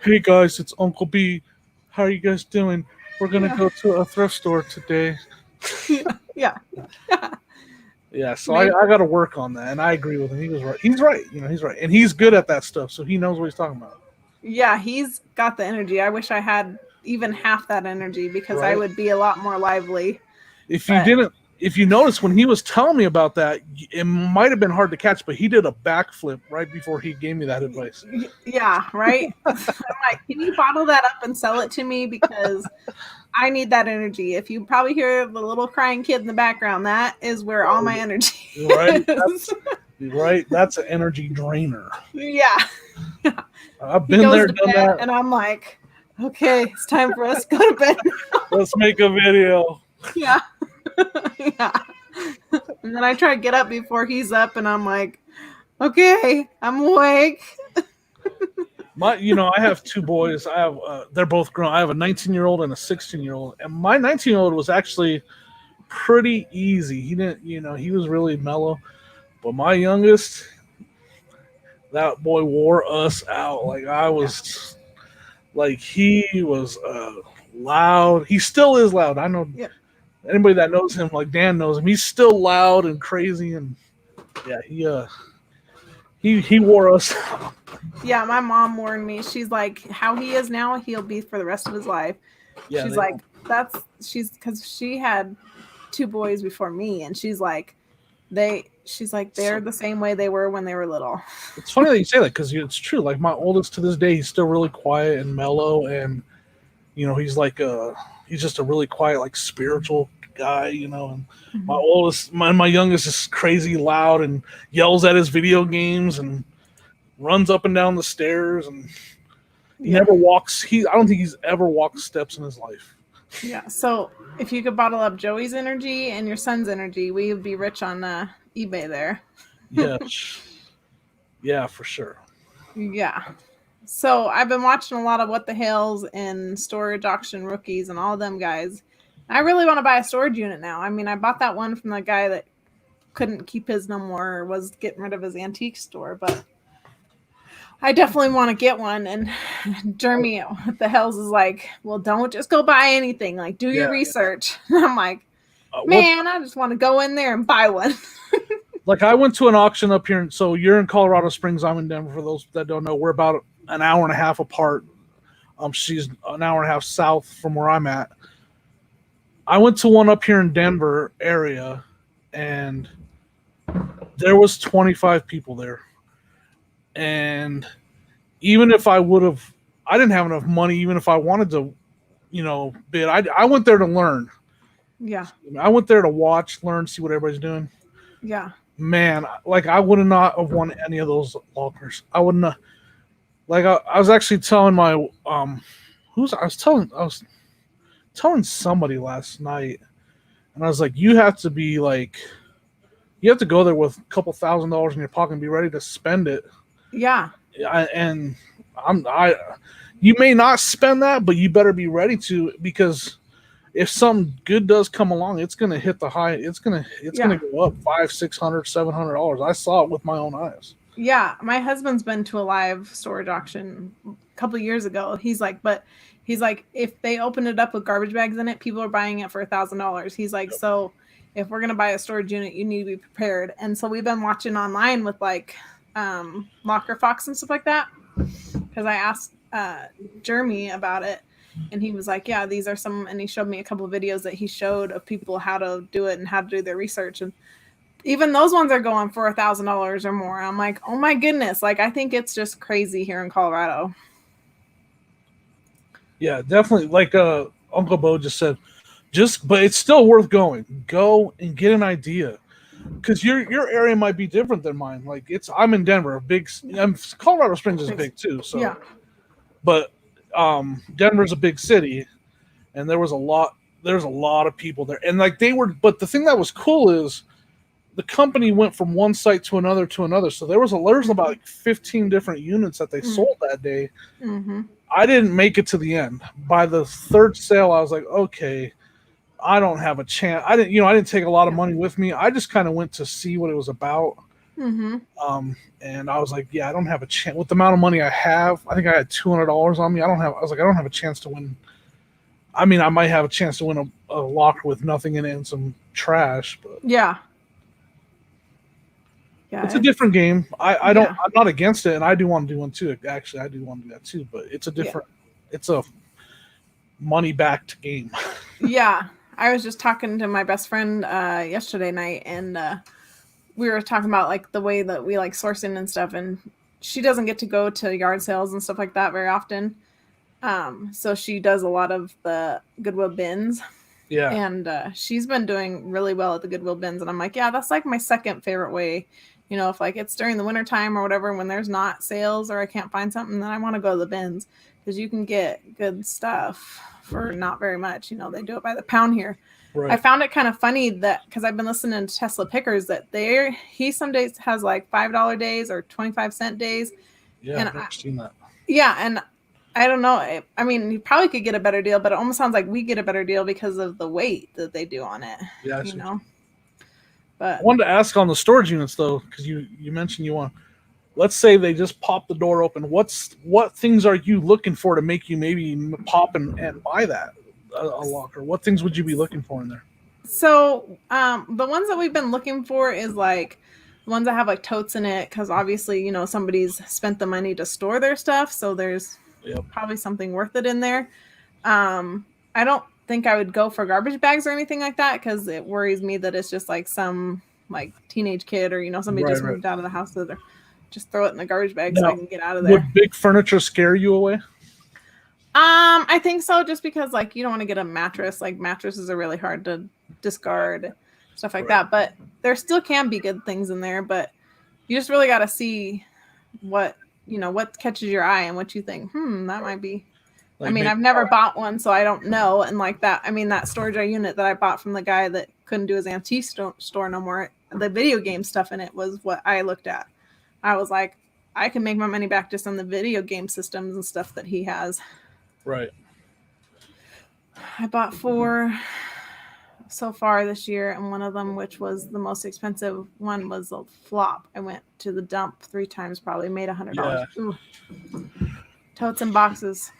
hey guys, it's Uncle B. How are you guys doing? we're gonna Yeah. go to a thrift store today. Yeah. Yeah, so I, Maybe. I got to work on that, and I agree with him. He was right. He's right. He's right, and he's good at that stuff, so he knows what he's talking about. Yeah, he's got the energy. I wish I had even half that energy because I Right? would be a lot more lively. If you But didn't, if you noticed when he was telling me about that, it might have been hard to catch, but he did a backflip right before he gave me that advice. yeah, right. I'm like, can you bottle that up and sell it to me because I need that energy. If you probably hear the little crying kid in the background, that is where all my energy Right? is. Right? That's an energy drainer. Yeah. I've He been goes there, to done bed, that. and I'm like, okay, it's time for us to go to bed. Let's make a video. Yeah. Yeah. And then I try to get up before he's up, and I'm like, okay, I'm awake. I have two boys. I have they're both grown. I have a 19-year-old and a 16-year-old, and my 19-year-old was actually pretty easy. He didn't, he was really mellow. But my youngest, that boy wore us out. Like I was, like he was loud. He still is loud. I know Yeah. anybody that knows him, like Dan knows him. He's still loud and crazy, and yeah, he wore us out. Yeah, my mom warned me. She's like, how he is now, he'll be for the rest of his life. Yeah, She's like, because she had two boys before me, and she's like, they're the same way they were when they were little. It's funny that you say that because it's true. Like my oldest to this day, he's still really quiet and mellow, and he's just a really quiet, like spiritual guy. And my youngest is crazy loud and yells at his video games and runs up and down the stairs, and he never walks. I don't think he's ever walked steps in his life. Yeah. So if you could bottle up Joey's energy and your son's energy, we would be rich on eBay there. Yeah, yeah, for sure. Yeah. So I've been watching a lot of What the Hales and Storage Auction Rookies and all them guys. I really want to buy a storage unit now. I mean, I bought that one from the guy that couldn't keep his no more, or was getting rid of his antique store, but I definitely want to get one. And Jeremy, What the Hales is like, well, don't just go buy anything. Like, do your research. And I'm like, man, I just want to go in there and buy one. Like I went to an auction up here, so you're in Colorado Springs, I'm in Denver. For those that don't know, we're about an hour and a half apart. She's an hour and a half south from where I'm at. I went to one up here in Denver area, and there was 25 people there. And even if I didn't have enough money, even if I wanted to, bid, I went there to learn. Yeah. I went there to watch, learn, see what everybody's doing. Yeah. Man, like I would not have won any of those lockers. I wouldn't have, like I was actually telling my I was telling somebody last night, and I was like, you have to go there with a couple $1,000s in your pocket and be ready to spend it. Yeah. You may not spend that, but you better be ready to, because if something good does come along, it's gonna hit the high. It's gonna go up $500, $600, $700. I saw it with my own eyes. Yeah, my husband's been to a live storage auction a couple of years ago. He's like, if they open it up with garbage bags in it, people are buying it for $1,000. He's like, so if we're gonna buy a storage unit, you need to be prepared. And so we've been watching online with like Locker Fox and stuff like that, because I asked Jeremy about it. And he was like, yeah, these are some, and he showed me a couple of videos that he showed of people how to do it and how to do their research. And even those ones are going for $1,000 or more. I'm like, oh my goodness. Like, I think it's just crazy here in Colorado. Yeah, definitely. Like Uncle Bo just said, but it's still worth going. Go and get an idea. Because your area might be different than mine. Like I'm in Denver, Colorado Springs is big too. So, yeah. But Denver's a big city, and there's a lot of people there, and like but the thing that was cool is the company went from one site to another, so there's about like 15 different units that they sold that day. Mm-hmm. I didn't make it to the end. By the third sale, I was like, okay, I don't have a chance. I didn't take a lot of money with me. I just kind of went to see what it was about. Mm-hmm. And I was like, yeah, I don't have a chance with the amount of money I have. I think I had $200 on me. I don't have a chance to win. I mean, I might have a chance to win a locker with nothing in it and some trash, but Yeah. Yeah. it's a different game. I don't. Yeah. I'm not against it, and I do want to do one too. Actually, I do want to do that too. But it's a Yeah. different. It's a money backed game. Yeah. I was just talking to my best friend yesterday night, and we were talking about like the way that we like sourcing and stuff, and she doesn't get to go to yard sales and stuff like that very often. So she does a lot of the Goodwill bins. Yeah. And she's been doing really well at the Goodwill bins. And I'm like, yeah, that's like my second favorite way. You know, if like it's during the wintertime or whatever, when there's not sales or I can't find something, then I want to go to the bins because you can get good stuff for not very much. You know, they do it by the pound here. Right. I found it kind of funny that because I've been listening to Tesla Pickers that he some days has like $5 days or 25-cent days. Yeah, and I've never seen that. Yeah, and I don't know. I mean, you probably could get a better deal, but it almost sounds like we get a better deal because of the weight that they do on it. Yeah, you know. But I wanted to ask on the storage units though, because you mentioned you want. Let's say they just pop the door open. What things are you looking for to make you maybe pop and buy that a locker? What things would you be looking for in there? So the ones that we've been looking for is like ones that have like totes in it, because obviously you know somebody's spent the money to store their stuff, so there's probably something worth it in there. I don't think I would go for garbage bags or anything like that because it worries me that it's just like some like teenage kid or you know somebody just moved out of the house, so just throw it in the garbage bag so I can get out of there. Would big furniture scare you away? I think so, just because like you don't want to get a mattress. Like mattresses are really hard to discard, stuff like that. But there still can be good things in there. But you just really got to see what catches your eye and what you think. That might be. Like I mean, I've never bought one, so I don't know. And like that, I mean, that storage unit that I bought from the guy that couldn't do his antique store no more, the video game stuff in it was what I looked at. I was like, I can make my money back just on the video game systems and stuff that he has. Right. I bought 4 so far this year, and one of them, which was the most expensive one, was a flop. I went to the dump 3 times, probably made $100. Yeah. Totes and boxes.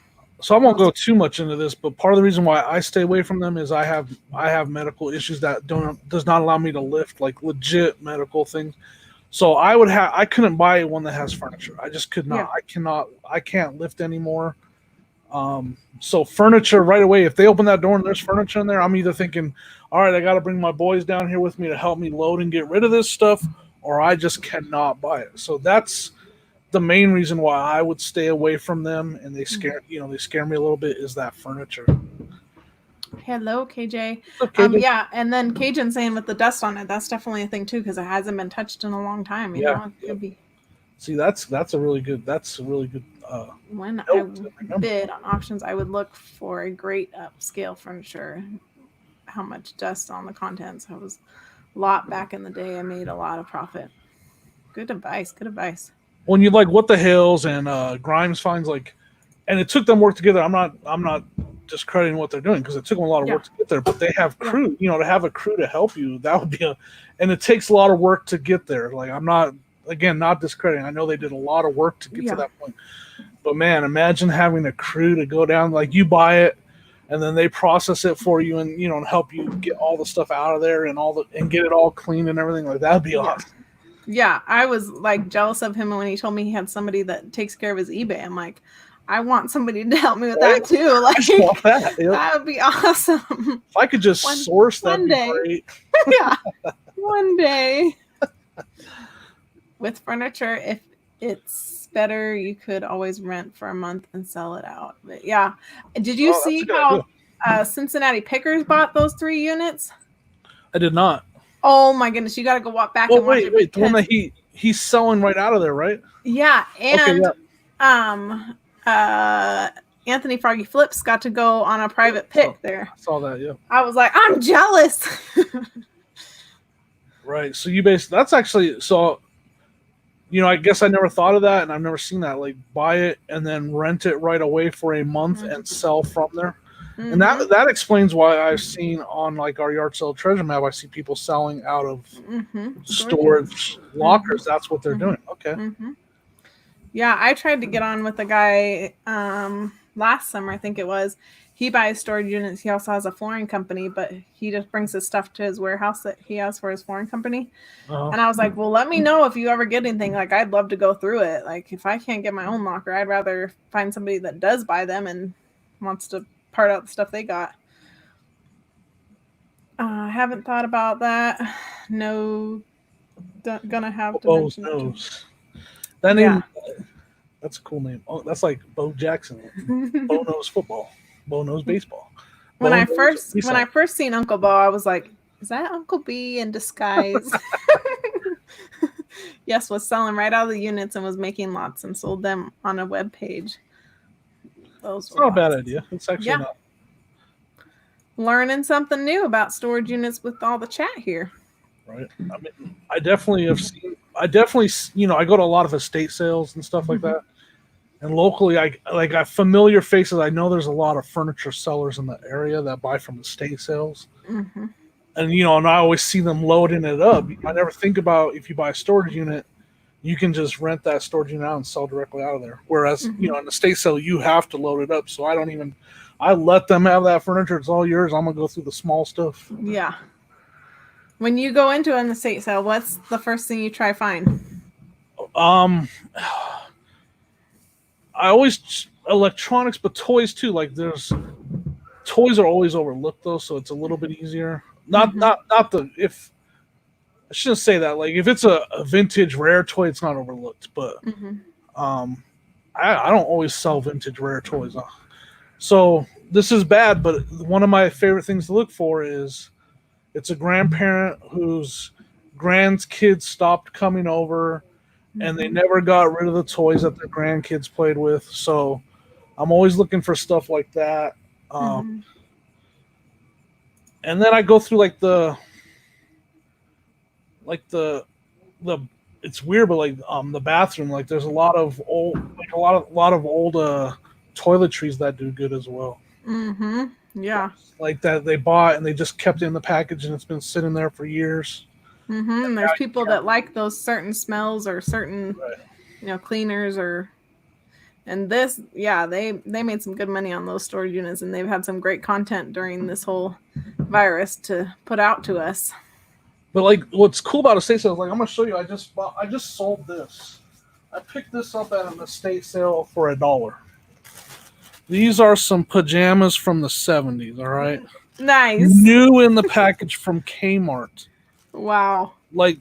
So I won't go too much into this, but part of the reason why I stay away from them is I have medical issues that does not allow me to lift, like legit medical things. So I couldn't buy one that has furniture. I just could not. Yeah. I can't lift anymore. So furniture right away, if they open that door and there's furniture in there, I'm either thinking, all right, I got to bring my boys down here with me to help me load and get rid of this stuff, or I just cannot buy it. So that's the main reason why I would stay away from them, and they scare me a little bit, is that furniture. Hello, KJ. Okay, yeah, and then Cajun saying with the dust on it, that's definitely a thing too, because it hasn't been touched in a long time. You know, it could be. See, that's a really good. When I bid on auctions, I would look for a great upscale furniture. How much dust on the contents? I was a lot back in the day. I made a lot of profit. Good advice. Good advice. When you like What the Hills and Grimes finds, like, and it took them work together. I'm not discrediting what they're doing because it took them a lot of work to get there. But they have crew. You know, to have a crew to help you, that would be and it takes a lot of work to get there. Like, I'm not. Again, not discrediting. I know they did a lot of work to get to that point. But man, imagine having a crew to go down, like you buy it and then they process it for you and and help you get all the stuff out of there and get it all clean and everything. Like that'd be awesome. Yeah, I was like jealous of him when he told me he had somebody that takes care of his eBay. I'm like, I want somebody to help me with that too. Like I want that. Yep. That would be awesome. If I could just source that, one day. Great. Yeah. One day. With furniture, if it's better, you could always rent for a month and sell it out. But yeah, did you see how Cincinnati Pickers bought those 3 units? I did not. Oh my goodness, you got to go walk back and watch it. Wait, the one that he's selling right out of there, right? Yeah, and Anthony Froggy Flips got to go on a private pick there. I saw that, yeah. I was like, I'm jealous. Right. So that's actually I guess I never thought of that, and I've never seen that. Like, buy it and then rent it right away for a month and sell from there. Mm-hmm. And that explains why I've seen on like our yard sale treasure map, I see people selling out of storage lockers. That's what they're doing. Okay. Yeah, I tried to get on with the guy last summer, I think it was. He buys storage units. He also has a flooring company, but he just brings his stuff to his warehouse that he has for his flooring company. And I was like, well, let me know if you ever get anything. Like, I'd love to go through it. Like, if I can't get my own locker, I'd rather find somebody that does buy them and wants to part out the stuff they got. I haven't thought about that. No, gonna have to mention knows. That name, that's a cool name. Oh, that's like Bo Jackson. Bo knows football. Bo knows baseball. When I first seen Uncle Bo, I was like, is that Uncle B in disguise? Yes, was selling right out of the units and was making lots and sold them on a web page. It's not a bad idea. It's actually not. Learning something new about storage units with all the chat here. Right. I mean, I definitely have seen. I go to a lot of estate sales and stuff like that. And locally, I familiar faces. I know there's a lot of furniture sellers in the area that buy from estate sales. Mm-hmm. And, and I always see them loading it up. I never think about if you buy a storage unit, you can just rent that storage unit out and sell directly out of there. Whereas, in an estate sale, you have to load it up. So I let them have that furniture. It's all yours. I'm going to go through the small stuff. Yeah. When you go into an estate sale, what's the first thing you try find? I always electronics, but toys too. Like toys are always overlooked though, so it's a little bit easier. I shouldn't say that. Like if it's a vintage rare toy, it's not overlooked. But I don't always sell vintage rare toys. So this is bad, but one of my favorite things to look for is it's a grandparent whose grandkids stopped coming over and they never got rid of the toys that their grandkids played with. So I'm always looking for stuff like that. And then I go through like the it's weird, but the bathroom, like there's a lot of old toiletries that do good as well. Mm-hmm. Yeah. Like that they bought and they just kept it in the package and it's been sitting there for years. Mm-hmm. There's people that like those certain smells or certain, cleaners and this, they made some good money on those storage units and they've had some great content during this whole virus to put out to us. But like, what's cool about estate sales, like I'm gonna show you. I just sold this. I picked this up at an estate sale for $1. These are some pajamas from the 70s. All right. Nice. New in the package from Kmart. Wow. Like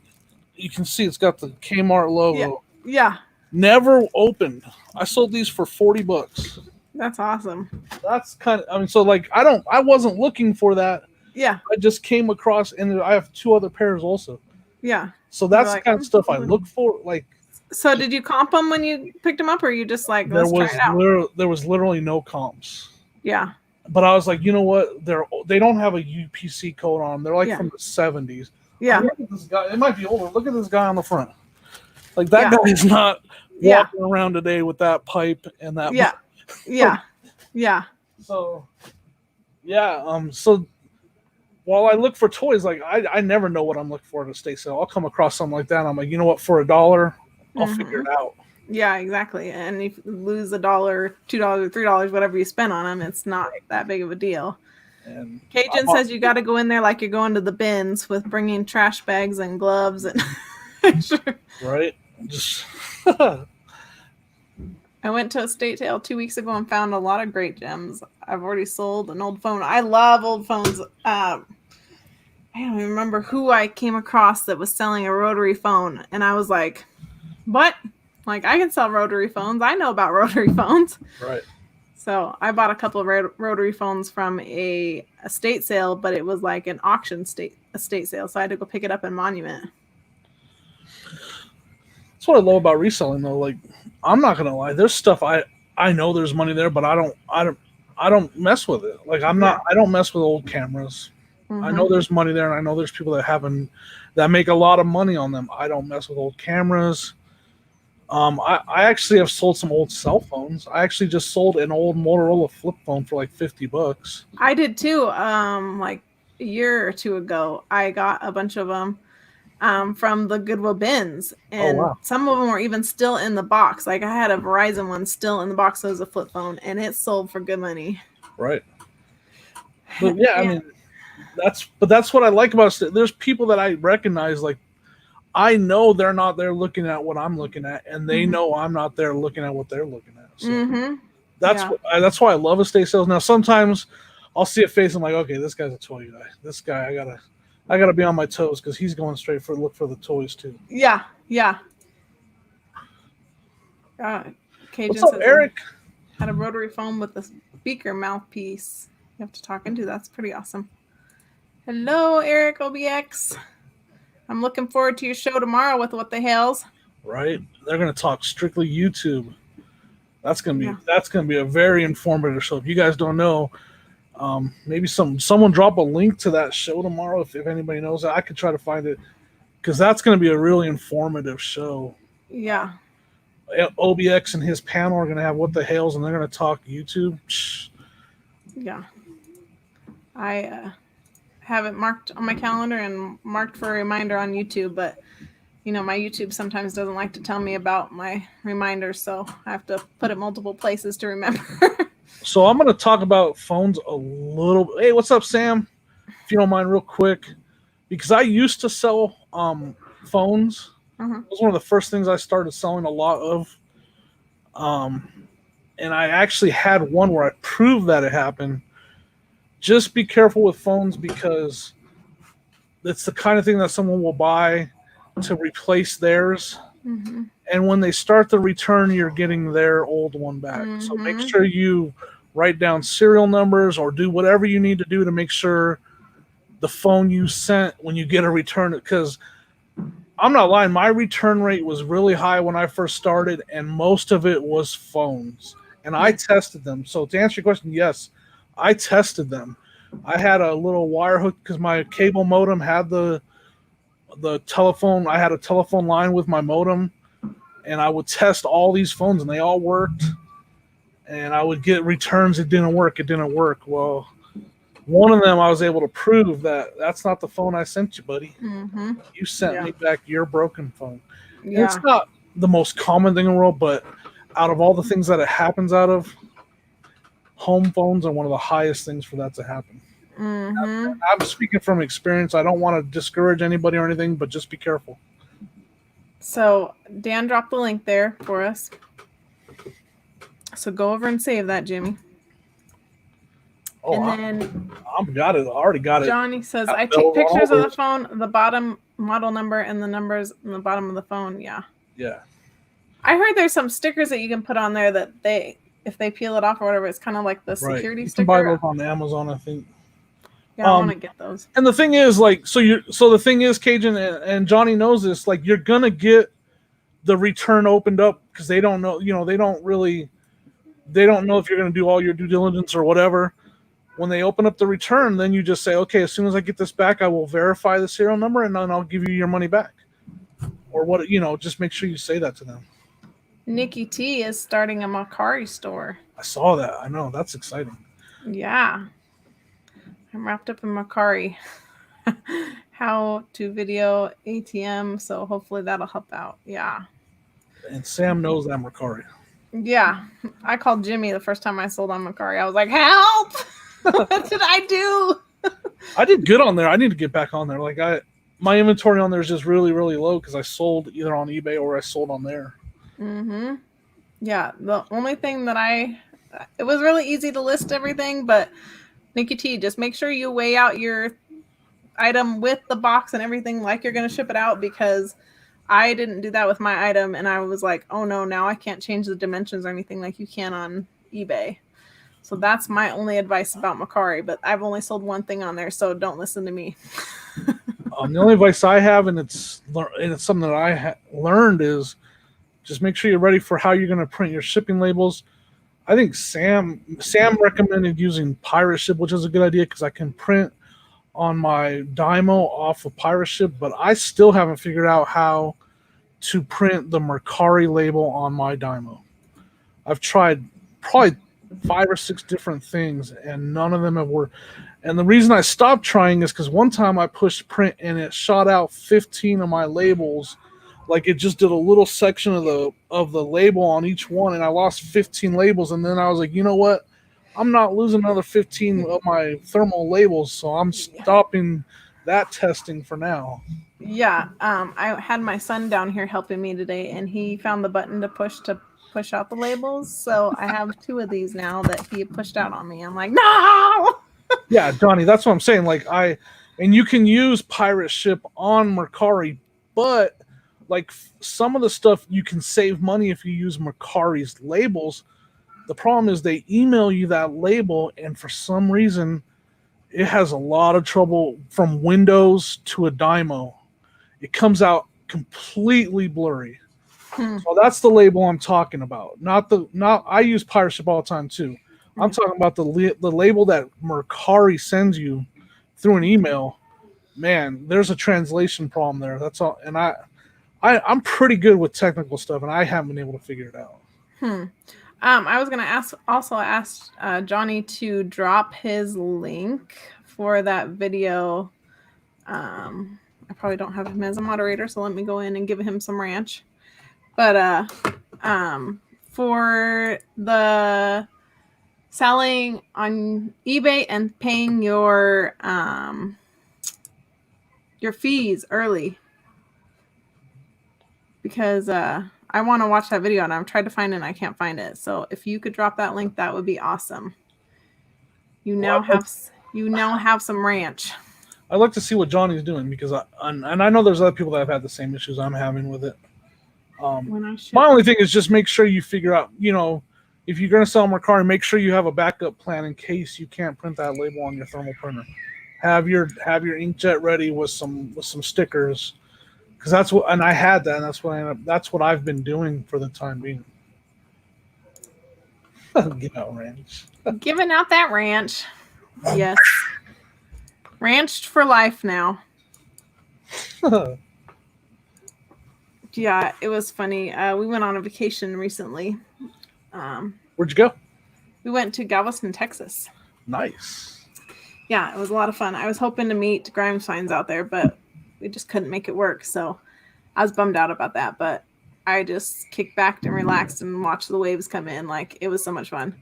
you can see, it's got the Kmart logo. Yeah. Never opened. I sold these for $40. That's awesome. That's I wasn't looking for that. Yeah. I just came across, and I have 2 other pairs also. Yeah. So that's the kind of stuff I look for. Like. So did you comp them when you picked them up, or you just like let's try it out? There was literally no comps. Yeah. But I was like, you know what? They don't have a UPC code on them. They're like from the 70s. Yeah. Look at this guy. It might be older. Look at this guy on the front. Like that guy is not walking around today with that pipe and that. Yeah. Yeah. So, so while I look for toys, like I never know what I'm looking for at a estate sale. I'll come across something like that. And I'm like, you know what? For $1, I'll figure it out. Yeah, exactly. And if you lose $1, $2, $3, whatever you spend on them, it's not that big of a deal. And Cajun says you got to go in there like you're going to the bins with bringing trash bags and gloves and. Right. Just. I went to a estate sale 2 weeks ago and found a lot of great gems. I've already sold an old phone. I love old phones. I don't even remember who I came across that was selling a rotary phone. And I was like, what? Like, I can sell rotary phones. I know about rotary phones. Right. So I bought a couple of rotary phones from a estate sale, but it was like an auction estate sale. So I had to go pick it up in Monument. That's what I love about reselling, though. Like, I'm not gonna lie. There's stuff I know there's money there, but I don't mess with it. Like I don't mess with old cameras. Mm-hmm. I know there's money there, and I know there's people that make a lot of money on them. I don't mess with old cameras. I actually have sold some old cell phones. I actually just sold an old Motorola flip phone for like $50. I did too. Like a year or two ago, I got a bunch of them. from the Goodwill bins, and wow. some of them were even still in the box. Like I had a Verizon one still in the box. So it was a flip phone, and it sold for good money. Right. But yeah, I Yeah. mean, that's what I like about it. There's people that I recognize, like I know they're not there looking at what I'm looking at, and they know I'm not there looking at what they're looking at. So that's why I love estate sales. Now sometimes I'll see a face, I'm like, okay, this guy's a toy guy. This guy, I gotta be on my toes because he's going straight for look for the toys too. Yeah. Cajun What's up, says Eric? had a rotary phone with a speaker mouthpiece you have to talk into. That's pretty awesome. Hello, Eric OBX. I'm looking forward to your show tomorrow with What the Hells. Right? They're gonna talk strictly YouTube. That's gonna be a very informative show. If you guys don't know, maybe someone drop a link to that show tomorrow if anybody knows it. I could try to find it because that's going to be a really informative show. Yeah. OBX and his panel are going to have What the Hells, and they're going to talk YouTube. Yeah. I have it marked on my calendar and marked for a reminder on YouTube, but my YouTube sometimes doesn't like to tell me about my reminders, so I have to put it multiple places to remember. So I'm going to talk about phones a little. Hey, what's up, Sam? If you don't mind, real quick, because I used to sell phones. It was one of the first things I started selling a lot of. And I actually had one where I proved that it happened. Just be careful with phones because it's the kind of thing that someone will buy to replace theirs. And when they start the return, you're getting their old one back. So make sure you write down serial numbers or do whatever you need to do to make sure the phone you sent when you get a return, because I'm not lying, my return rate was really high when I first started, and most of it was phones. And I tested them. So to answer your question, yes, I tested them. I had a little wire hook because my cable modem had the telephone. I had a telephone line with my modem, and I would test all these phones, and they all worked. And I would get returns. It didn't work. Well, one of them I was able to prove that that's not the phone I sent you, buddy. You sent me back your broken phone. Yeah. It's not the most common thing in the world, but out of all the things that it happens out of, home phones are one of the highest things for that to happen. I'm speaking from experience. I don't want to discourage anybody or anything, but just be careful. So Dan dropped the link there for us. So go over and save that, Jimmy. Oh, and then I've got it. I already got it. Johnny says, I take pictures of the phone, the bottom model number, and the numbers on the bottom of the phone. Yeah. I heard there's some stickers that you can put on there that if they peel it off or whatever, it's kind of like the security sticker. You can buy those on Amazon, I think. Yeah, I want to get those. And the thing is, so the thing is, Cajun and Johnny knows this, like, you're going to get the return opened up because they don't know, they don't know if you're going to do all your due diligence or whatever. When they open up the return, then you just say, okay, as soon as I get this back, I will verify the serial number and then I'll give you your money back. Or what, just make sure you say that to them. Nikki T is starting a Macari store. I saw that. I know. That's exciting. Yeah. I'm wrapped up in Macari. How to video ATM. So hopefully that'll help out. Yeah. And Sam knows that Macari. Yeah. I called Jimmy the first time I sold on Macari. I was like, help! What did I do? I did good on there. I need to get back on there. My inventory on there is just really, really low because I sold either on eBay or I sold on there. Yeah. The only thing that it was really easy to list everything, but Nikki T, just make sure you weigh out your item with the box and everything like you're going to ship it out, because I didn't do that with my item. And I was like, oh no, now I can't change the dimensions or anything like you can on eBay. So that's my only advice about Macari, but I've only sold one thing on there, so don't listen to me. The only advice I have, and it's something that I learned, is just make sure you're ready for how you're going to print your shipping labels. I think Sam recommended using Pirate Ship, which is a good idea because I can print on my Dymo off of Pirate Ship, but I still haven't figured out how to print the Macari label on my Dymo. I've tried probably 5 or 6 different things, and none of them have worked. And the reason I stopped trying is because one time I pushed print and it shot out 15 of my labels. Like it just did a little section of the label on each one, and I lost 15 labels. And then I was like, you know what? I'm not losing another 15 of my thermal labels, so I'm stopping that testing for now. Yeah, I had my son down here helping me today, and he found the button to push out the labels. So I have 2 of these now that he pushed out on me. I'm like, no. Yeah, Johnny, that's what I'm saying. And you can use Pirate Ship on Mercari, but like some of the stuff you can save money if you use Mercari's labels. The problem is they email you that label, and for some reason, it has a lot of trouble from Windows to a Dymo. It comes out completely blurry. So that's the label I'm talking about. Not I use Pirate Ship all the time too. I'm talking about the label that Mercari sends you through an email. Man, there's a translation problem there. That's all. And I'm pretty good with technical stuff, and I haven't been able to figure it out. I was gonna ask Johnny to drop his link for that video. I probably don't have him as a moderator, so let me go in and give him some ranch. But for the selling on eBay and paying your fees early, because I want to watch that video and I've tried to find it and I can't find it. So if you could drop that link, that would be awesome. You now have some ranch. I'd like to see what Johnny's doing, because I know there's other people that have had the same issues I'm having with it. My only thing is just make sure you figure out, if you're going to sell Mercari, make sure you have a backup plan in case you can't print that label on your thermal printer. Have your inkjet ready with some stickers, because that's what, and I had that, and that's what I've been doing for the time being. Give out ranch. Giving out that ranch. Yes. Ranched for life now. Yeah, it was funny. We went on a vacation recently. Where'd you go? We went to Galveston, Texas. Nice. Yeah, it was a lot of fun. I was hoping to meet Grimes Finds out there, but we just couldn't make it work. So I was bummed out about that. But I just kicked back and relaxed and watched the waves come in. Like, it was so much fun.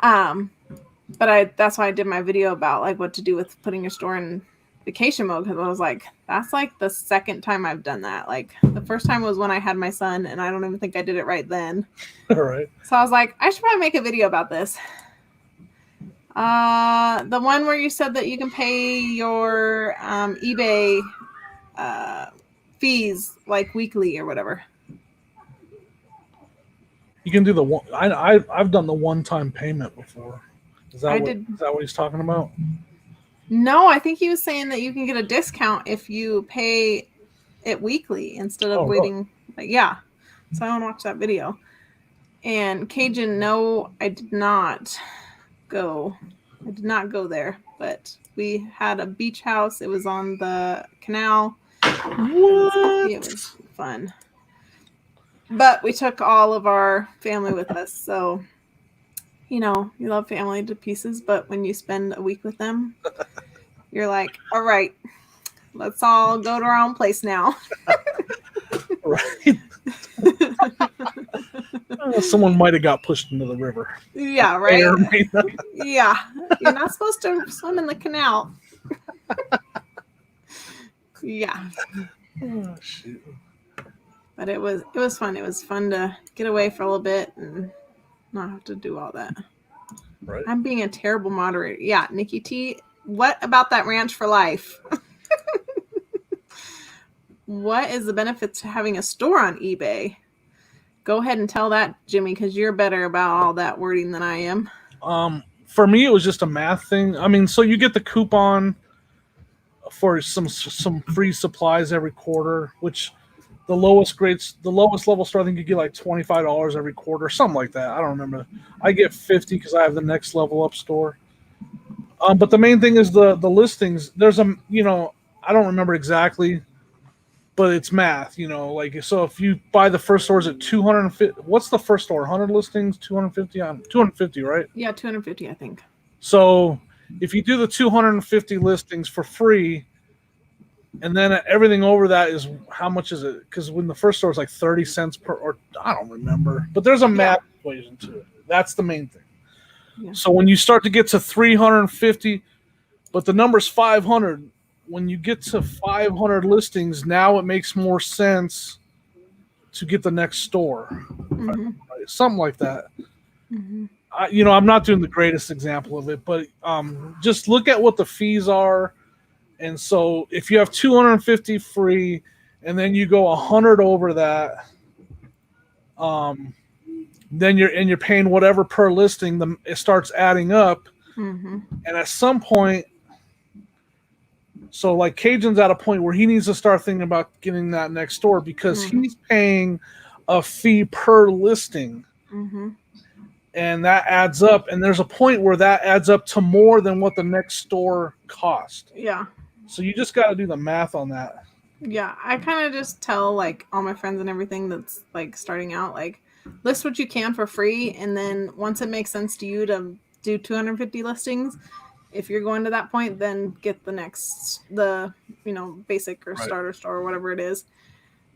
But that's why I did my video about like what to do with putting your store in vacation mode, because I was like, that's like the second time I've done that. Like, the first time was when I had my son, and I don't even think I did it right then. All right. So I was like, I should probably make a video about this. The one where you said that you can pay your eBay fees like weekly or whatever. You can do the one. I've done the one-time payment before. Is that what he's talking about? No, I think he was saying that you can get a discount if you pay it weekly instead of waiting. Really? Yeah. So I want to watch that video. And Cajun, no, I did not go. I did not go there, but we had a beach house. It was on the canal. What? It was fun. But we took all of our family with us, so you love family to pieces, but when you spend a week with them, you're like, all right, let's all go to our own place now. Right. Someone might have got pushed into the river. Yeah, right. Yeah. You're not supposed to swim in the canal. Yeah. Oh, shoot. But it was fun. It was fun to get away for a little bit and not have to do all that. Right. I'm being a terrible moderator. Yeah, Nikki T, what about that ranch for life? What is the benefits to having a store on eBay? Go ahead and tell that, Jimmy, because you're better about all that wording than I am. For me, it was just a math thing. I mean, so you get the coupon for some free supplies every quarter, which the lowest level store, I think you get like $25 every quarter, something like that. I don't remember. I get $50 because I have the next level up store. But the main thing is the listings. There's I don't remember exactly, but it's math, like, so if you buy the first stores at 250, what's the first store? 100 listings, 250 on 250, right? Yeah, 250, I think. So if you do the 250 listings for free, and then everything over that is, how much is it? Because when the first store is like 30 cents per, or I don't remember, but there's a math equation to it. That's the main thing. Yeah. So when you start to get to 350, but the number's 500, when you get to 500 listings, now it makes more sense to get the next store. Mm-hmm. Something like that. Mm-hmm. I'm not doing the greatest example of it, but just look at what the fees are. And so if you have 250 free and then you go 100 over that, then you're paying whatever per listing, it starts adding up. Mm-hmm. And at some point, so like Cajun's at a point where he needs to start thinking about getting that next store, because he's paying a fee per listing. Mm-hmm. And that adds up. And there's a point where that adds up to more than what the next store cost. Yeah. So you just got to do the math on that. Yeah, I kind of just tell like all my friends and everything that's like starting out, like, list what you can for free, and then once it makes sense to you to do 250 listings, if you're going to that point, then get the basic or starter store or whatever it is.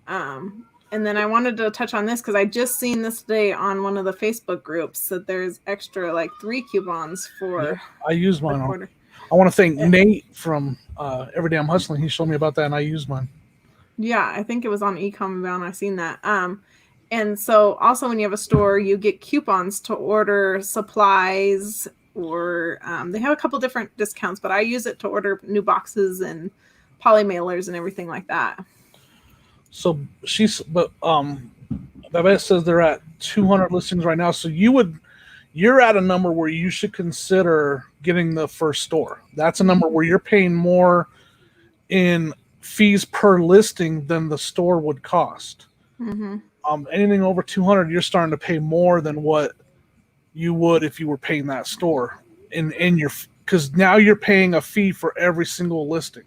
And then I wanted to touch on this because I just seen this today on one of the Facebook groups that there's extra like 3 coupons for. Yeah, I use mine. I want to thank Nate from Everyday I'm Hustling. He showed me about that, and I used mine. Yeah, I think it was on Ecom Bound. I've seen that. And so also when you have a store, you get coupons to order supplies, or they have a couple different discounts, but I use it to order new boxes and polymailers and everything like that. So Babette says they're at 200 listings right now. So you're at a number where you should consider getting the first store. That's a number where you're paying more in fees per listing than the store would cost. Mm-hmm. Anything over 200, you're starting to pay more than what you would if you were paying that store because now you're paying a fee for every single listing.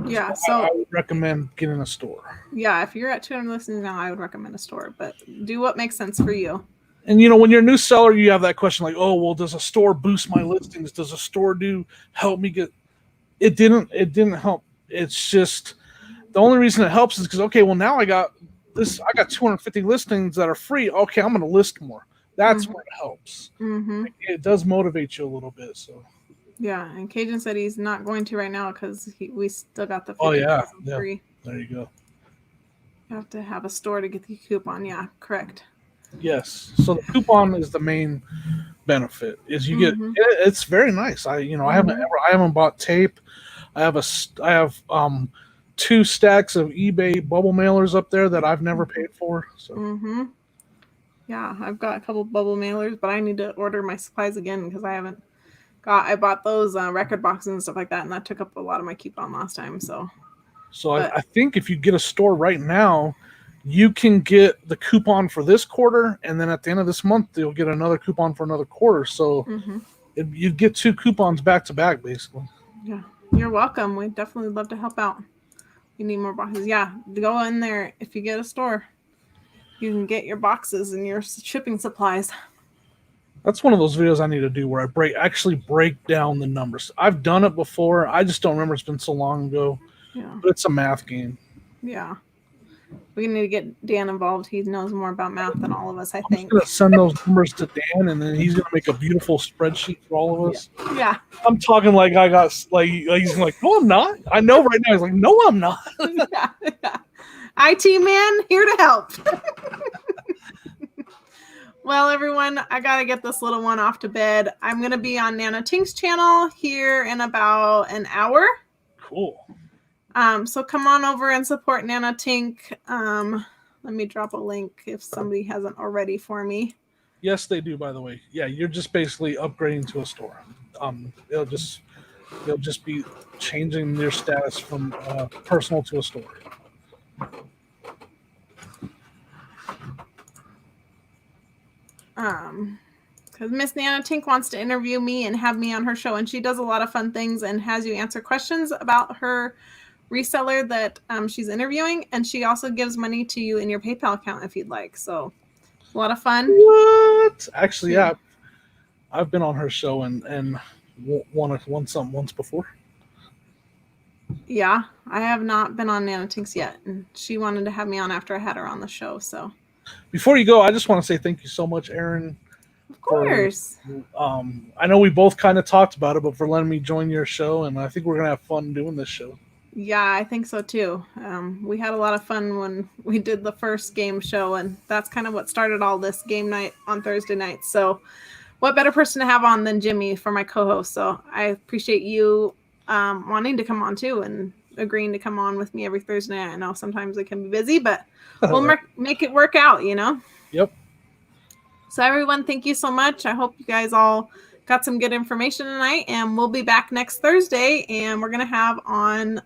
Yeah, so I would recommend getting a store. Yeah, if you're at 200 listings now, I would recommend a store, but do what makes sense for you. And when you're a new seller, you have that question like, oh, well, does a store boost my listings? Does a store help me get? It didn't help. It's just the only reason it helps is because, okay, well, now I got 250 listings that are free. Okay, I'm going to list more. That's where it helps. Mm-hmm. It does motivate you a little bit. So. Yeah, and Cajun said he's not going to right now because we still got the 50,000 free. There you go. You have to have a store to get the coupon. Yeah, correct. Yes. So the coupon is the main benefit. Is you get it's very nice. I haven't bought tape. I have 2 stacks of eBay bubble mailers up there that I've never paid for. So. Yeah, I've got a couple bubble mailers, but I need to order my supplies again because I bought those record boxes and stuff like that, and that took up a lot of my coupon last time. So I think if you get a store right now, you can get the coupon for this quarter, and then at the end of this month, you'll get another coupon for another quarter. So you get 2 coupons back to back, basically. Yeah, you're welcome. We'd definitely love to help out. You need more boxes. Yeah, go in there. If you get a store, you can get your boxes and your shipping supplies. That's one of those videos I need to do where I actually break down the numbers. I've done it before. I just don't remember. It's been so long ago. Yeah. But it's a math game. Yeah. We need to get Dan involved. He knows more about math than all of us, I think. I'm going to send those numbers to Dan, and then he's going to make a beautiful spreadsheet for all of us. Yeah. I'm talking like I got, like, he's like, no, I'm not. I know right now. He's like, no, I'm not. Yeah. IT man, here to help. Well, everyone, I got to get this little one off to bed. I'm going to be on Nana Tink's channel here in about an hour. Cool. So come on over and support Nana Tink. Let me drop a link if somebody hasn't already for me. Yes, they do, by the way. Yeah, you're just basically upgrading to a store. They'll just be changing their status from personal to a store. Because Miss Nana Tink wants to interview me and have me on her show, and she does a lot of fun things and has you answer questions about her reseller that she's interviewing, and she also gives money to you in your PayPal account if you'd like. So a lot of fun. What? Actually, yeah, I've been on her show and won something once before. Yeah, I have not been on Nanotinks yet, and she wanted to have me on after I had her on the show. So before you go, I just want to say thank you so much, Erin. Of course. I know we both kind of talked about it, but for letting me join your show, and I think we're gonna have fun doing this show. Yeah, I think so too. We had a lot of fun when we did the first game show, and that's kind of what started all this game night on Thursday nights. So what better person to have on than Jimmy for my co-host? So I appreciate you wanting to come on too and agreeing to come on with me every Thursday night. I know sometimes it can be busy, but we'll make it work out, you know? Yep. So everyone, thank you so much. I hope you guys all got some good information tonight, and we'll be back next Thursday, and we're going to have on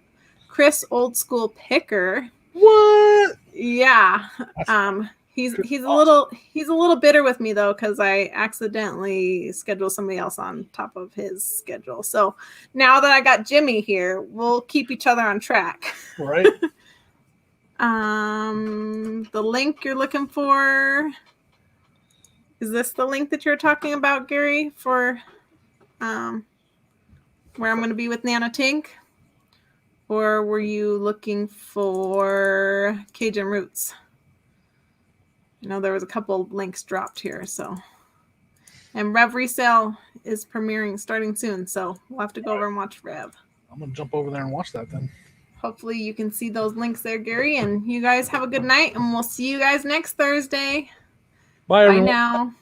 Chris Old School Picker. What? Yeah. He's a little bitter with me though, because I accidentally scheduled somebody else on top of his schedule. So now that I got Jimmy here, we'll keep each other on track. Right. The link you're looking for, is this the link that you're talking about, Gary, for where I'm going to be with Nanotink? Or were you looking for Cajun Roots? You know, there was a couple links dropped here. So, and Rev Resale is premiering starting soon. So we'll have to go over and watch Rev. I'm going to jump over there and watch that then. Hopefully you can see those links there, Gary. And you guys have a good night. And we'll see you guys next Thursday. Bye, everyone. Bye now.